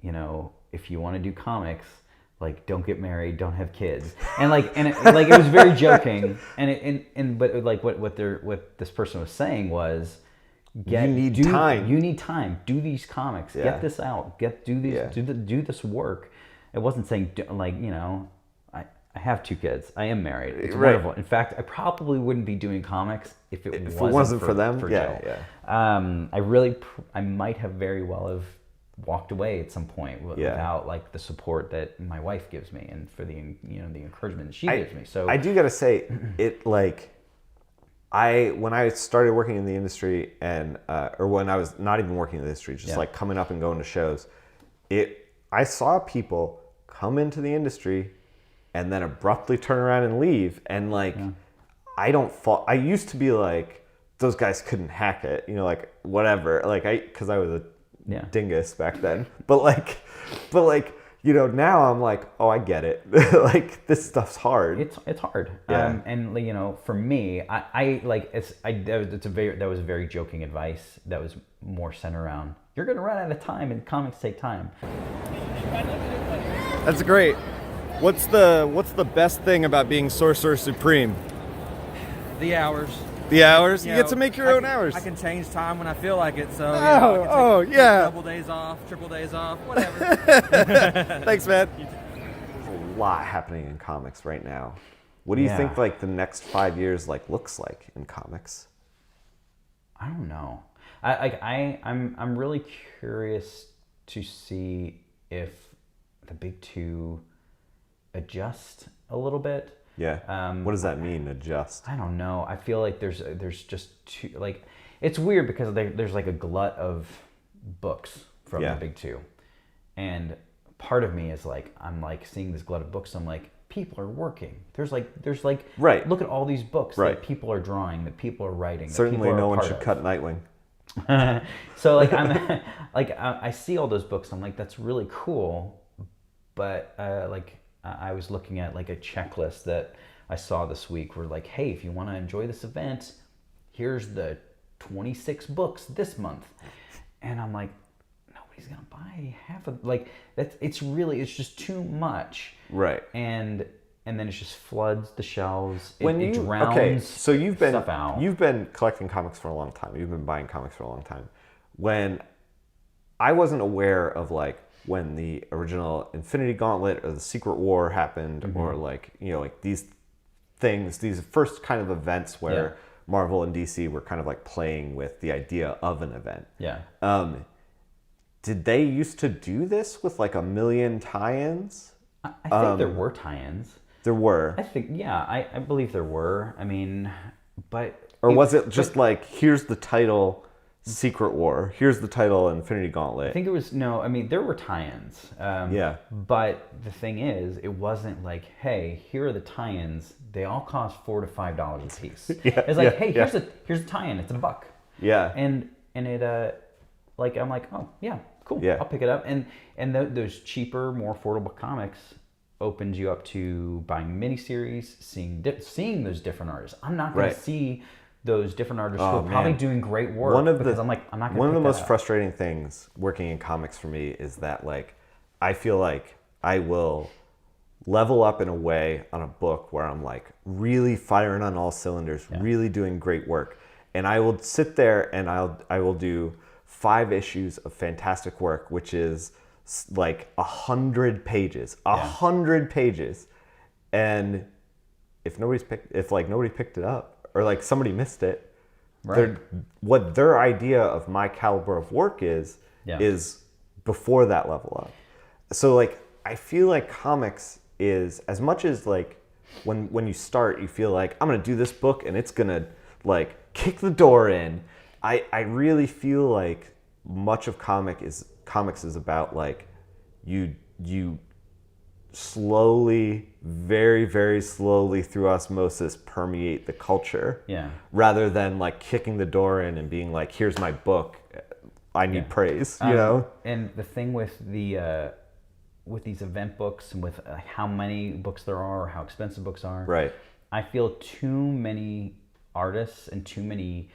you know, if you want to do comics, like don't get married, don't have kids, and it was very joking. But like what this person was saying was, you need time. Do these comics. Get this out. Do this work. It wasn't saying like, you know, I have 2 kids. I am married. It's wonderful. In fact, I probably wouldn't be doing comics if it wasn't for them. For Jill. I might have very well have walked away at some point without like the support that my wife gives me, and for the the encouragement that she gives me. So I do gotta say, it like. When I started working in the industry, and or when I was not even working in the industry, just like coming up and going to shows, I saw people come into the industry and then abruptly turn around and leave. And like, I used to be like, those guys couldn't hack it, you know, like whatever, like because I was a dingus back then, but like, you know, now I'm like, oh, I get it. Like this stuff's hard. It's hard. And you know, for me, that was very joking advice. That was more centered around, you're gonna run out of time, and comics take time. That's great. What's the best thing about being Sorcerer Supreme? The hours. The hours? You get to make your own hours. I can change time when I feel like it, so I can take double days off, triple days off, whatever. Thanks, man. There's a lot happening in comics right now. What do you think like the next 5 years like looks like in comics? I don't know. I'm really curious to see if the big 2 adjust a little bit. Yeah. What does that mean, adjust? I don't know. I feel like there's just too, like, it's weird because there's like a glut of books from the big 2, and part of me is like, I'm like seeing this glut of books. I'm like, people are working. There's like right. Look at all these books that people are drawing, that people are writing. Certainly, no one should cut Nightwing. So like I'm like I see all those books. I'm like, that's really cool, but like. I was looking at like a checklist that I saw this week where like, hey, if you want to enjoy this event, here's the 26 books this month. And I'm like, nobody's going to buy half of, like, it's just too much. Right. And then it just floods the shelves. It drowns so stuff out. You've been collecting comics for a long time. You've been buying comics for a long time. When I wasn't aware of like, when the original Infinity Gauntlet or the Secret War happened, or like, you know, like these things, these first kind of events where Marvel and DC were kind of like playing with the idea of an event. Yeah. Did they used to do this with like a million tie-ins? I think there were tie-ins. There were. I think, I believe there were. I mean, but... Or was it just like, here's the title... Secret War. Here's the title, Infinity Gauntlet. I think it was, there were tie-ins. But the thing is, it wasn't like, hey, here are the tie-ins. They all cost $4 to $5 a piece. It's like, hey, here's a tie-in. It's $1. Yeah. And it, like, I'm like, oh, yeah, cool. Yeah. I'll pick it up. And those cheaper, more affordable comics opens you up to buying miniseries, seeing those different artists. I'm not going to see... those different artists who are probably doing great work. I'm not going one of the most frustrating things working in comics for me is that like I feel like I will level up in a way on a book where I'm like really firing on all cylinders, really doing great work, and I will sit there and I will do 5 issues of fantastic work, which is like 100 pages, 100 pages, and if nobody picked it up, or like somebody missed it, Right. what their idea of my caliber of work is before that level up. So like I feel like comics is, as much as like when you start you feel like I'm gonna do this book and it's gonna like kick the door in, I really feel like much of comics is about like you slowly, very, very slowly through osmosis permeate the culture. Yeah. Rather than like kicking the door in and being like, here's my book, I need praise, you know? And the thing with the with these event books and with how many books there are or how expensive books are, Right. I feel too many artists and too many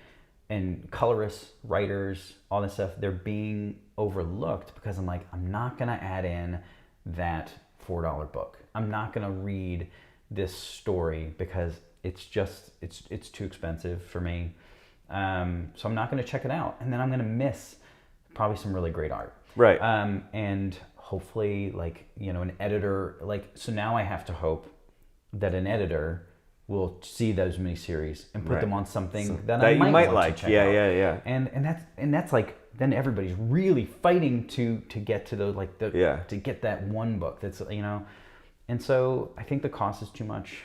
colorists, writers, all this stuff, they're being overlooked because I'm like, I'm not gonna add in that $4 book. I'm not gonna read this story because it's too expensive for me. So I'm not gonna check it out, and then I'm gonna miss probably some really great art. Right. And hopefully, like, you know, an editor, like, so now I have to hope that an editor will see those miniseries and put them on something that I might want to check out. Yeah. And that's like, then everybody's really fighting to get to those, like, to get that one book that's, you know. And so I think the cost is too much.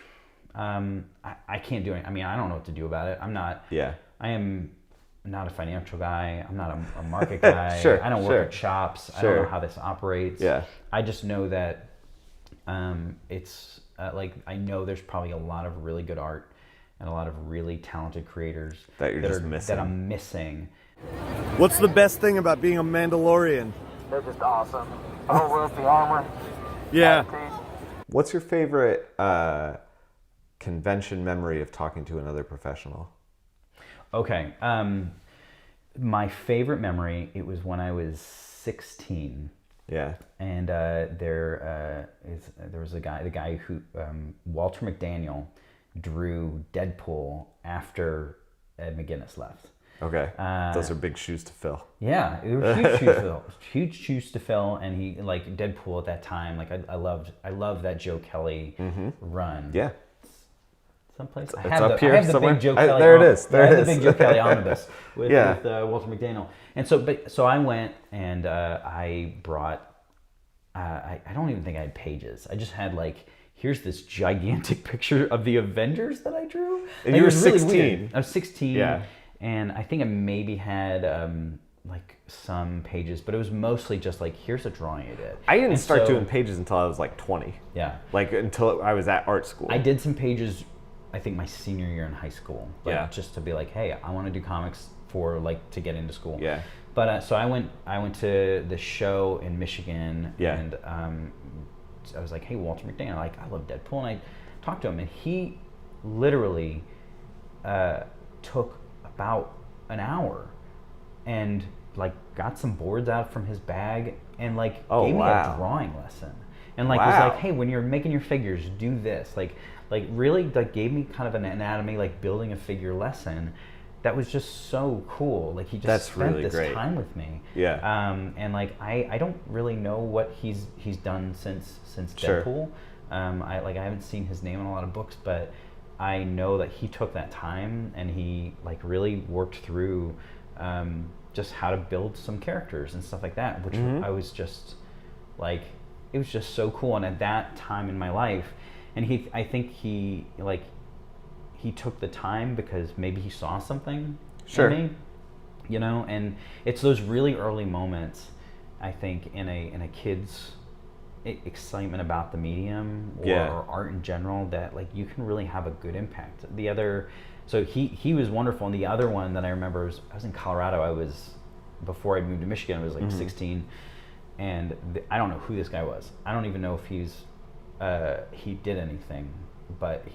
I can't do it. I mean, I don't know what to do about it. I am not a financial guy. I'm not a market guy. I don't work at shops. I don't know how this operates. I just know that it's like, I know there's probably a lot of really good art and a lot of really talented creators that I'm missing. What's the best thing about being a Mandalorian? They're just awesome. Oh, where's the armor? Yeah. What's your favorite convention memory of talking to another professional? Okay. My favorite memory, it was when I was 16. Yeah. And there was the guy who, Walter McDaniel, drew Deadpool after Ed McGuinness left. Okay. Those are big shoes to fill. Yeah, it was huge shoes to fill. Huge shoes to fill, and he, like, Deadpool at that time, like, I loved that Joe Kelly run. Yeah. Someplace. It's up here somewhere. The big Joe Kelly. There it is. There it is. The big Joe Kelly omnibus with Walter McDaniel. And so I went and I brought. I don't even think I had pages. I just had, like, here's this gigantic picture of the Avengers that I drew. And like, you were really 16. Weird. I was 16. Yeah. And I think I maybe had like some pages, but it was mostly just like, here's a drawing I did. I didn't start doing pages until I was like 20. Yeah. Like until I was at art school. I did some pages, I think my senior year in high school. Like, just to be like, hey, I want to do comics for, like, to get into school. Yeah. But so I went to the show in Michigan. Yeah. And I was like, hey, Walter McDaniel, like, I love Deadpool, and I talked to him, and he literally took about an hour and, like, got some boards out from his bag and, like, gave me a drawing lesson, and, like, was like, hey, when you're making your figures, do this, like really, like, gave me kind of an anatomy, like, building a figure lesson that was just so cool. Like, he just spent this time with me. Yeah. And, like, I don't really know what he's done since Deadpool. I haven't seen his name in a lot of books, but I know that he took that time and he, like, really worked through just how to build some characters and stuff like that, which I was just, like, it was just so cool. And at that time in my life, and I think he took the time because maybe he saw something in me, you know. And it's those really early moments, I think, in a kid's excitement about the medium or art in general, that, like, you can really have a good impact. So he was wonderful. And the other one that I remember was, I was in Colorado. Before I moved to Michigan, I was like 16, and I don't know who this guy was. I don't even know if he did anything, but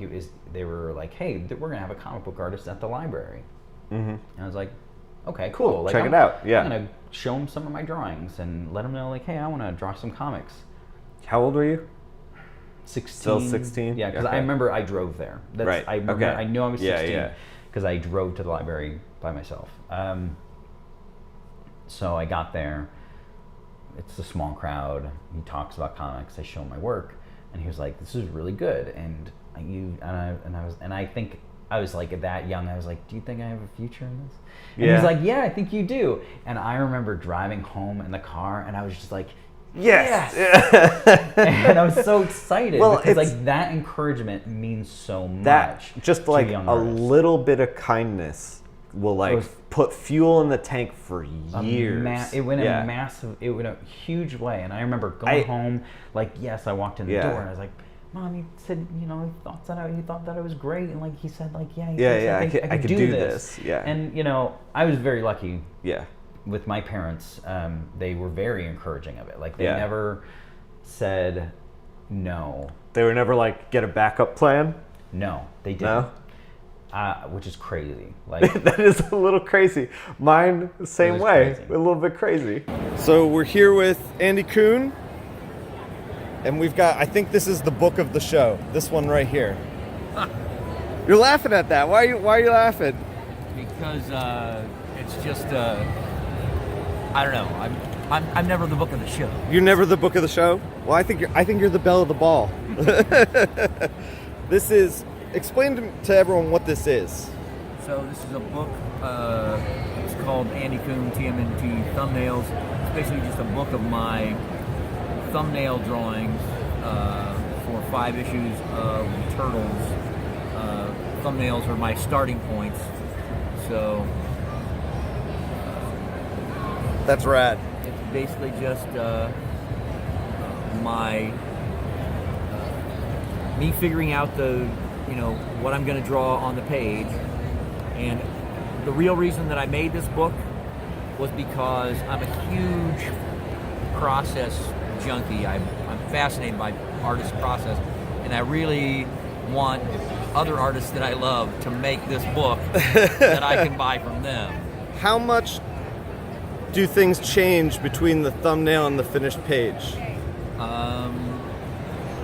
they were like, hey, we're gonna have a comic book artist at the library. And I was like, okay, cool. Like, check it out. Yeah. I'm gonna show him some of my drawings and let him know, like, hey, I want to draw some comics. How old were you? 16. Still 16? Yeah, because I remember I drove there. Right. I remember, I know I was 16 Yeah. because I drove to the library by myself. So I got there, it's a small crowd. He talks about comics. I show him my work, and he was like, "This is really good." And I think I was like that young. I was like, "Do you think I have a future in this?" And he's like, "Yeah, I think you do." And I remember driving home in the car, and I was just like, "Yes!" And I was so excited because like that encouragement means so much. That just to like young a artists. little bit of kindness will like put fuel in the tank for years. It went a huge way. And I remember going home, like, yes, I walked in the door and I was like, "Mom, he said, you know, he thought that I was great." And like he said, like, I could do this. Yeah. And you know, I was very lucky. Yeah. With my parents, they were very encouraging of it. Like they never said no. They were never like, get a backup plan? No, they didn't. No? Which is crazy. Like that is a little crazy. Mine, the same way. Crazy. A little bit crazy. So we're here with Andy Kuhn, and we've got, I think this is the book of the show. This one right here. You're laughing at that. Why are you laughing? Because it's just I don't know. I'm never the book of the show. You're never the book of the show? Well, I think you're the belle of the ball. This is, explain to everyone what this is. So this is a book. It's called Andy Kuhn TMNT Thumbnails. It's basically just a book of my thumbnail drawings for 5 issues of Turtles. Thumbnails are my starting points. So that's rad. It's basically just my me figuring out what I'm going to draw on the page. And the real reason that I made this book was because I'm a huge process junkie. I'm fascinated by artist process, and I really want other artists that I love to make this book that I can buy from them. How much do things change between the thumbnail and the finished page?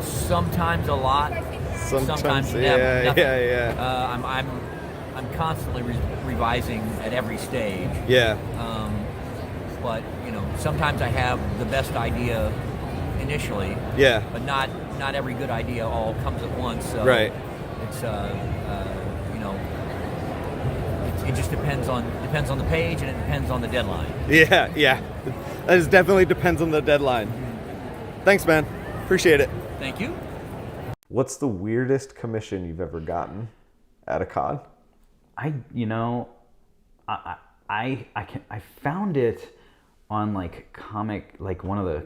Sometimes a lot. Sometimes never. Nothing. I'm constantly revising at every stage. Yeah. But sometimes I have the best idea initially. Yeah. But not every good idea all comes at once. So right. It's it just depends on the page, and it depends on the deadline. Yeah. It definitely depends on the deadline. Thanks, man. Appreciate it. Thank you. What's the weirdest commission you've ever gotten at a con? I found it on like comic, like one of the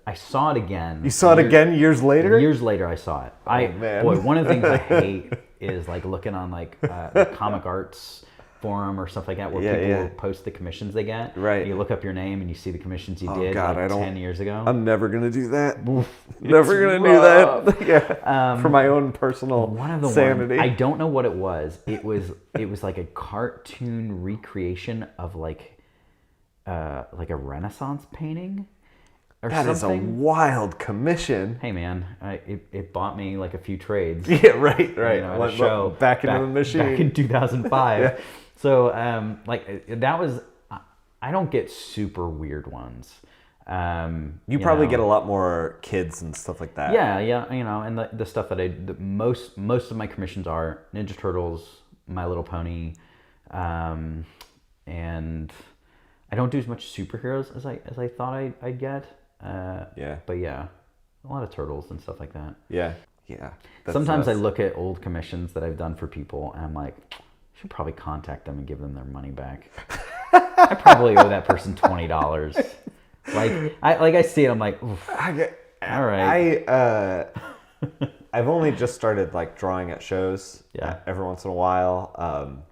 I saw it again. You saw it again years later? Years later I saw it. Man. Boy, one of the things I hate is like looking on like the comic arts forum or stuff like that where people will post the commissions they get. Right. And you look up your name and you see the commissions you did 10 years ago. I'm never gonna do that. Never gonna do that. Yeah. For my own personal sanity. I don't know what it was. It was like a cartoon recreation of like a Renaissance painting. That is a wild commission. Hey man, it bought me like a few trades. Yeah, right. At a show back into the machine back in 2005. So that was. I don't get super weird ones. You probably get a lot more kids and stuff like that. Yeah. And the stuff that most of my commissions are Ninja Turtles, My Little Pony, and I don't do as much superheroes as I thought I'd get. But yeah, a lot of turtles and stuff like that. Yeah. Sometimes I look at old commissions that I've done for people and I'm like, I should probably contact them and give them their money back. I probably owe that person $20. I see it, I'm like, oof, all right. I've only just started like drawing at shows. Yeah. Every once in a while,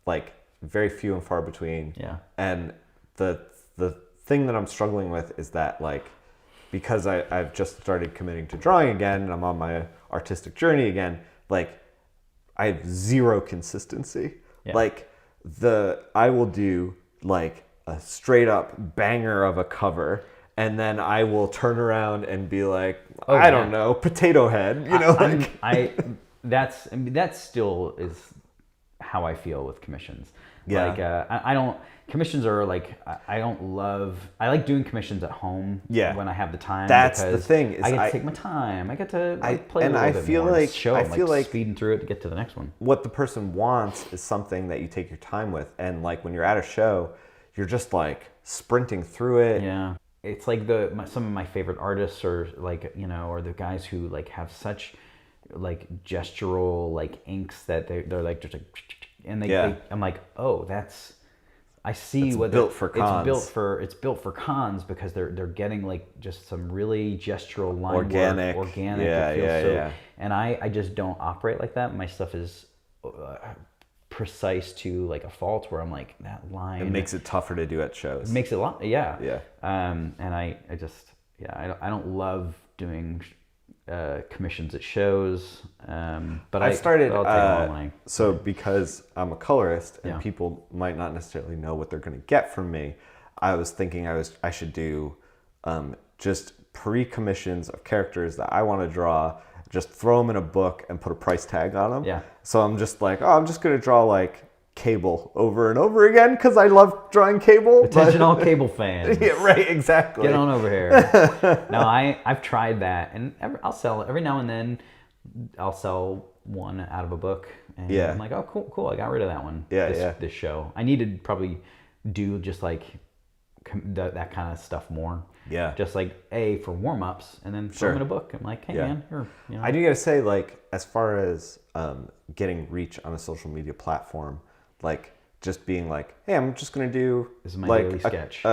like very few and far between. Yeah. And the thing that I'm struggling with is that like, because I've just started committing to drawing again and I'm on my artistic journey again, like I have zero consistency. Yeah. Like I will do like a straight up banger of a cover and then I will turn around and be like, I don't know, potato head, that still is how I feel with commissions. Yeah. Like I don't commissions are like I don't love. I like doing commissions at home. Yeah. When I have the time. That's the because thing, is I get to take my time. I get to play and a little I bit feel more. like- Show. I I'm, feel like- speeding through it to get to the next one. What the person wants is something that you take your time with, and like when you're at a show, you're just like sprinting through it. Yeah. It's like some of my favorite artists are like, or the guys who like have such like gestural like inks that they're like just like, and I'm like, oh, I see what built for cons. It's built for cons because they're getting like just some really gestural line Organic. work, organic. Yeah, it feels yeah, so, yeah. And I just don't operate like that. My stuff is precise to like a fault where I'm like, that line. It makes it tougher to do at shows. It makes it a lot, yeah. Yeah. And I just, I don't love doing commissions at shows. But I started, I'll take all my, so because I'm a colorist and Yeah. people might not necessarily know what they're going to get from me, I was thinking I should do just pre-commissions of characters that I want to draw, just throw them in a book and put a price tag on them. Yeah. So I'm just like, I'm just going to draw like Cable over and over again because I love drawing Cable. Attention all Cable fans. Yeah, right, exactly. Get on over here. No, I've tried that, and I'll sell it every now and then. I'll sell one out of a book, and Yeah. I'm like, oh, cool, I got rid of that one. Yeah, This show, I need to probably do just like that kind of stuff more. Yeah. Just like for warm ups, and then throw Sure. them in a book. I'm like, hey Yeah. man, here. I do gotta say, like, as far as getting reach on a social media platform, like just being like, hey, I'm just gonna do This is my like daily sketch.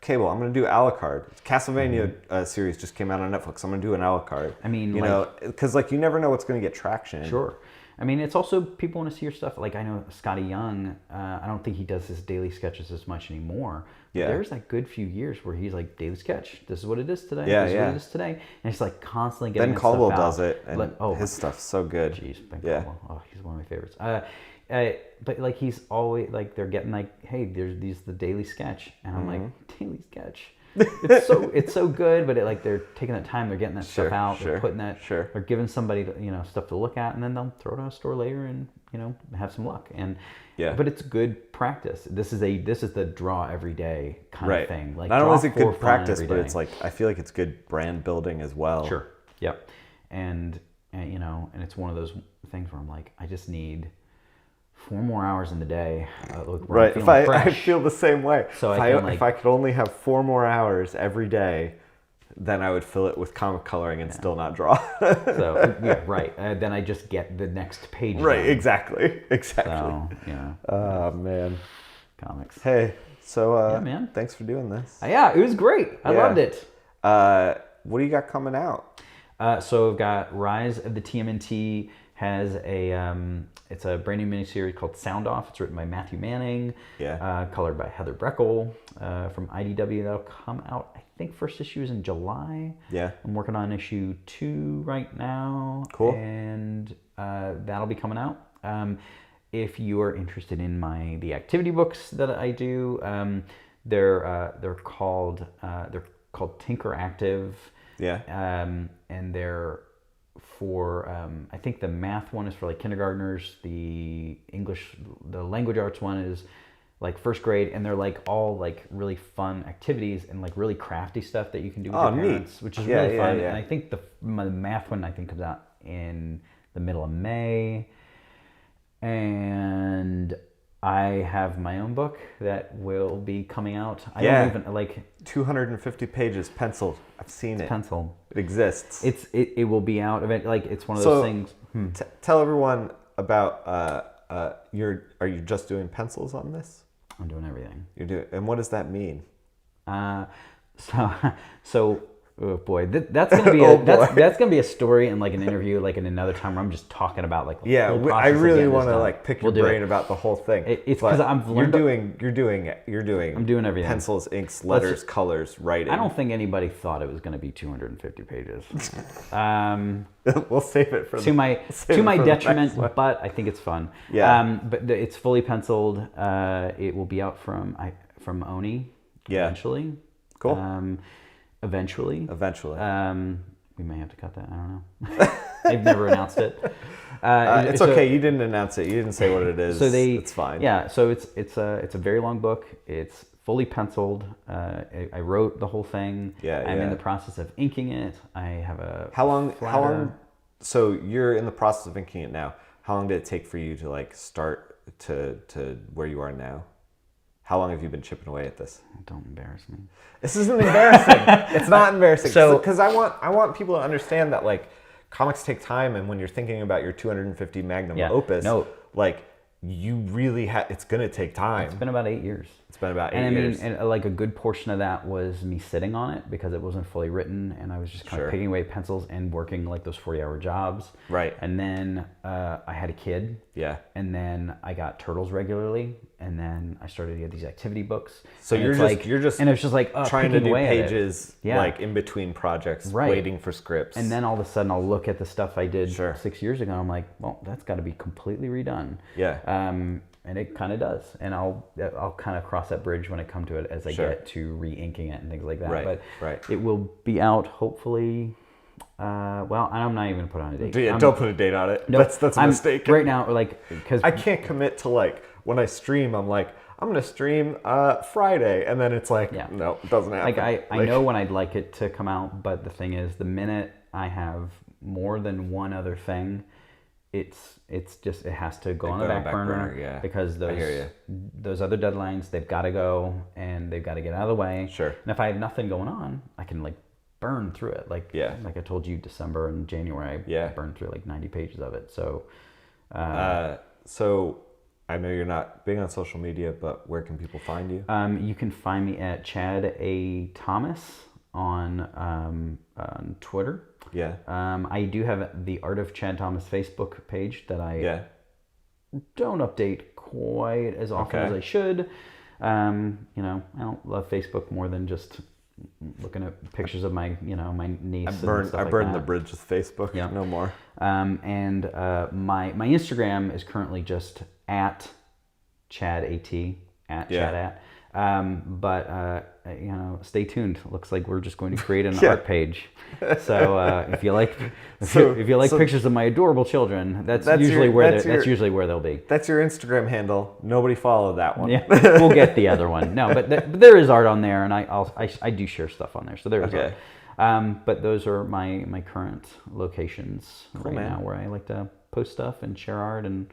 Cable. I'm gonna do a la carte. Castlevania series just came out on Netflix. I'm gonna do an a la carte. I mean, you know, because like you never know what's gonna get traction. Sure. I mean, it's also people want to see your stuff. Like I know Scotty Young. I don't think he does his daily sketches as much anymore. But Yeah. there's like good few years where he's like daily sketch. This is what it is today. Yeah, this is yeah. what it is today. And it's like constantly getting Ben that Caldwell stuff out. does it, and his stuff's so good. Jeez, Ben Yeah. Caldwell. Oh, he's one of my favorites. But like he's always like they're getting like, hey, there's the daily sketch, and I'm like, daily sketch. It's so good, but they're taking that time, they're getting that stuff out, they're putting that, they're giving somebody stuff to look at, and then they'll throw it on a store later and have some luck. And but it's good practice. This is the draw every day kind of thing. Like not only is it draw for good fun practice, every but day. it's like I feel like it's good brand building as well. Sure. Yep. And and it's one of those things where I'm like, I just need 4 more hours in the day. Right. If I feel the same way. So if I could only have 4 more hours every day, then I would fill it with comic coloring and still not draw. So yeah, right. Then I just get the next page. Right. done. Exactly. So Oh man. comics. Hey. So Yeah, man. thanks for doing this. Yeah, it was great. I loved it. What do you got coming out? So I've got Rise of the TMNT has it's a brand new miniseries called Sound Off. It's written by Matthew Manning. Yeah. Colored by Heather Breckel from IDW. That'll come out, I think first issue is in July. Yeah. I'm working on issue 2 right now. Cool. And that'll be coming out. If you are interested in the activity books that I do, they're called Tinker Active. Yeah. And they're for I think the math one is for like kindergartners. The language arts one is like first grade, and they're like all like really fun activities and like really crafty stuff that you can do with your parents, which is really fun. Yeah. And I think the math one comes out in the middle of May, and I have my own book that will be coming out. I don't even like 250 pages penciled. I've seen it. Penciled. It exists. It will be out eventually. Like it's one of those things. Tell everyone about are you just doing pencils on this? I'm doing everything. You're doing, and what does that mean? So oh boy, that's gonna be that's gonna be a story and like an interview like in another time where I'm just talking about like the whole process I of really getting want this to done. like pick We'll your do brain it. about the whole thing. It's because I've learned you're doing I'm doing everything. pencils, inks, letters, colors, writing. I don't think anybody thought it was going to be 250 pages. We'll save it for to my detriment, but I think it's fun. Yeah. But it's fully penciled. It will be out from Oni. Yeah. Eventually. Cool. Eventually. We may have to cut that. I don't know. They've never announced it. It's okay. You didn't announce it. You didn't say what it is. So it's fine. Yeah. So it's a very long book. It's fully penciled. I wrote the whole thing. Yeah. I'm in the process of inking it. I have a How long? So you're in the process of inking it now. How long did it take for you to like start to where you are now? How long have you been chipping away at this? Don't embarrass me. This isn't embarrassing. It's not embarrassing. So, because I want people to understand that like comics take time, and when you're thinking about your 250 magnum opus, like you really it's gonna take time. It's been about 8 years. It's been about 8 years. And like a good portion of that was me sitting on it because it wasn't fully written, and I was just kind of picking away pencils and working like those 40-hour jobs. Right. And then I had a kid. Yeah. And then I got turtles regularly, and then I started to get these activity books. So you're just and it's just like trying to do pages yeah. like in between projects, waiting for scripts. And then all of a sudden I'll look at the stuff I did 6 years ago, and I'm like, well, that's got to be completely redone. Yeah. And it kind of does, and I'll kind of cross that bridge when I come to it as I get to re-inking it and things like that. Right. But it will be out hopefully. Well, I'm not even gonna put on a date. Don't put a date on it. No, that's a mistake. Right now, like because I can't commit to like when I stream. I'm like I'm gonna stream Friday, and then it's like no, it doesn't happen. Like I know when I'd like it to come out, but the thing is, the minute I have more than one other thing, it's just it has to go on the back burner because those other deadlines, they've got to go and they've got to get out of the way. Sure. And if I have nothing going on, I can like burn through it. Like I told you, December and January, I burned through like 90 pages of it. So so I know you're not big on social media, but where can people find you? You can find me at Chad A. Thomas on Twitter. Yeah. I do have the Art of Chad Thomas Facebook page that I don't update quite as often as I should. I don't love Facebook more than just looking at pictures of my niece. I burned the bridge with Facebook. Yeah. No more. And my Instagram is currently just at Chad AT Chad at. But stay tuned. Looks like we're just going to create an art page. So if you like pictures of my adorable children, that's usually where they'll be. That's your Instagram handle. Nobody follow that one. Yeah, we'll get the other one. No, but there is art on there, and I do share stuff on there. So there is art. But those are my current locations now, where I like to post stuff and share art and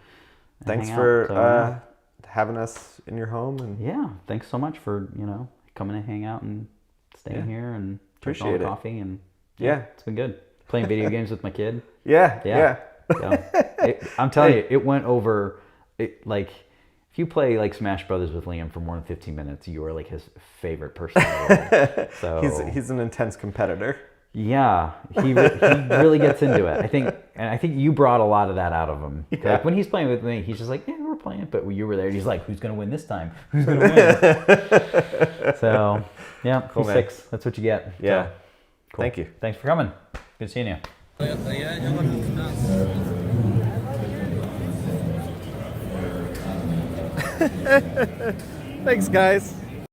thanks hang for out. having us in your home. And thanks so much for coming to hang out and staying here and drinking all the coffee and it's been good playing video games with my kid. I'm telling you, it went over. Like if you play like Smash Brothers with Liam for more than 15 minutes, you are like his favorite person in the world. So he's an intense competitor. Yeah, he really gets into it. I think you brought a lot of that out of him. Yeah. Like when he's playing with me, he's just like, we're playing. But you were there, and he's like, who's gonna win this time? Who's gonna win? So cool, he's 6. That's what you get. Yeah. So, cool. Thank you. Thanks for coming. Good seeing you. Thanks, guys.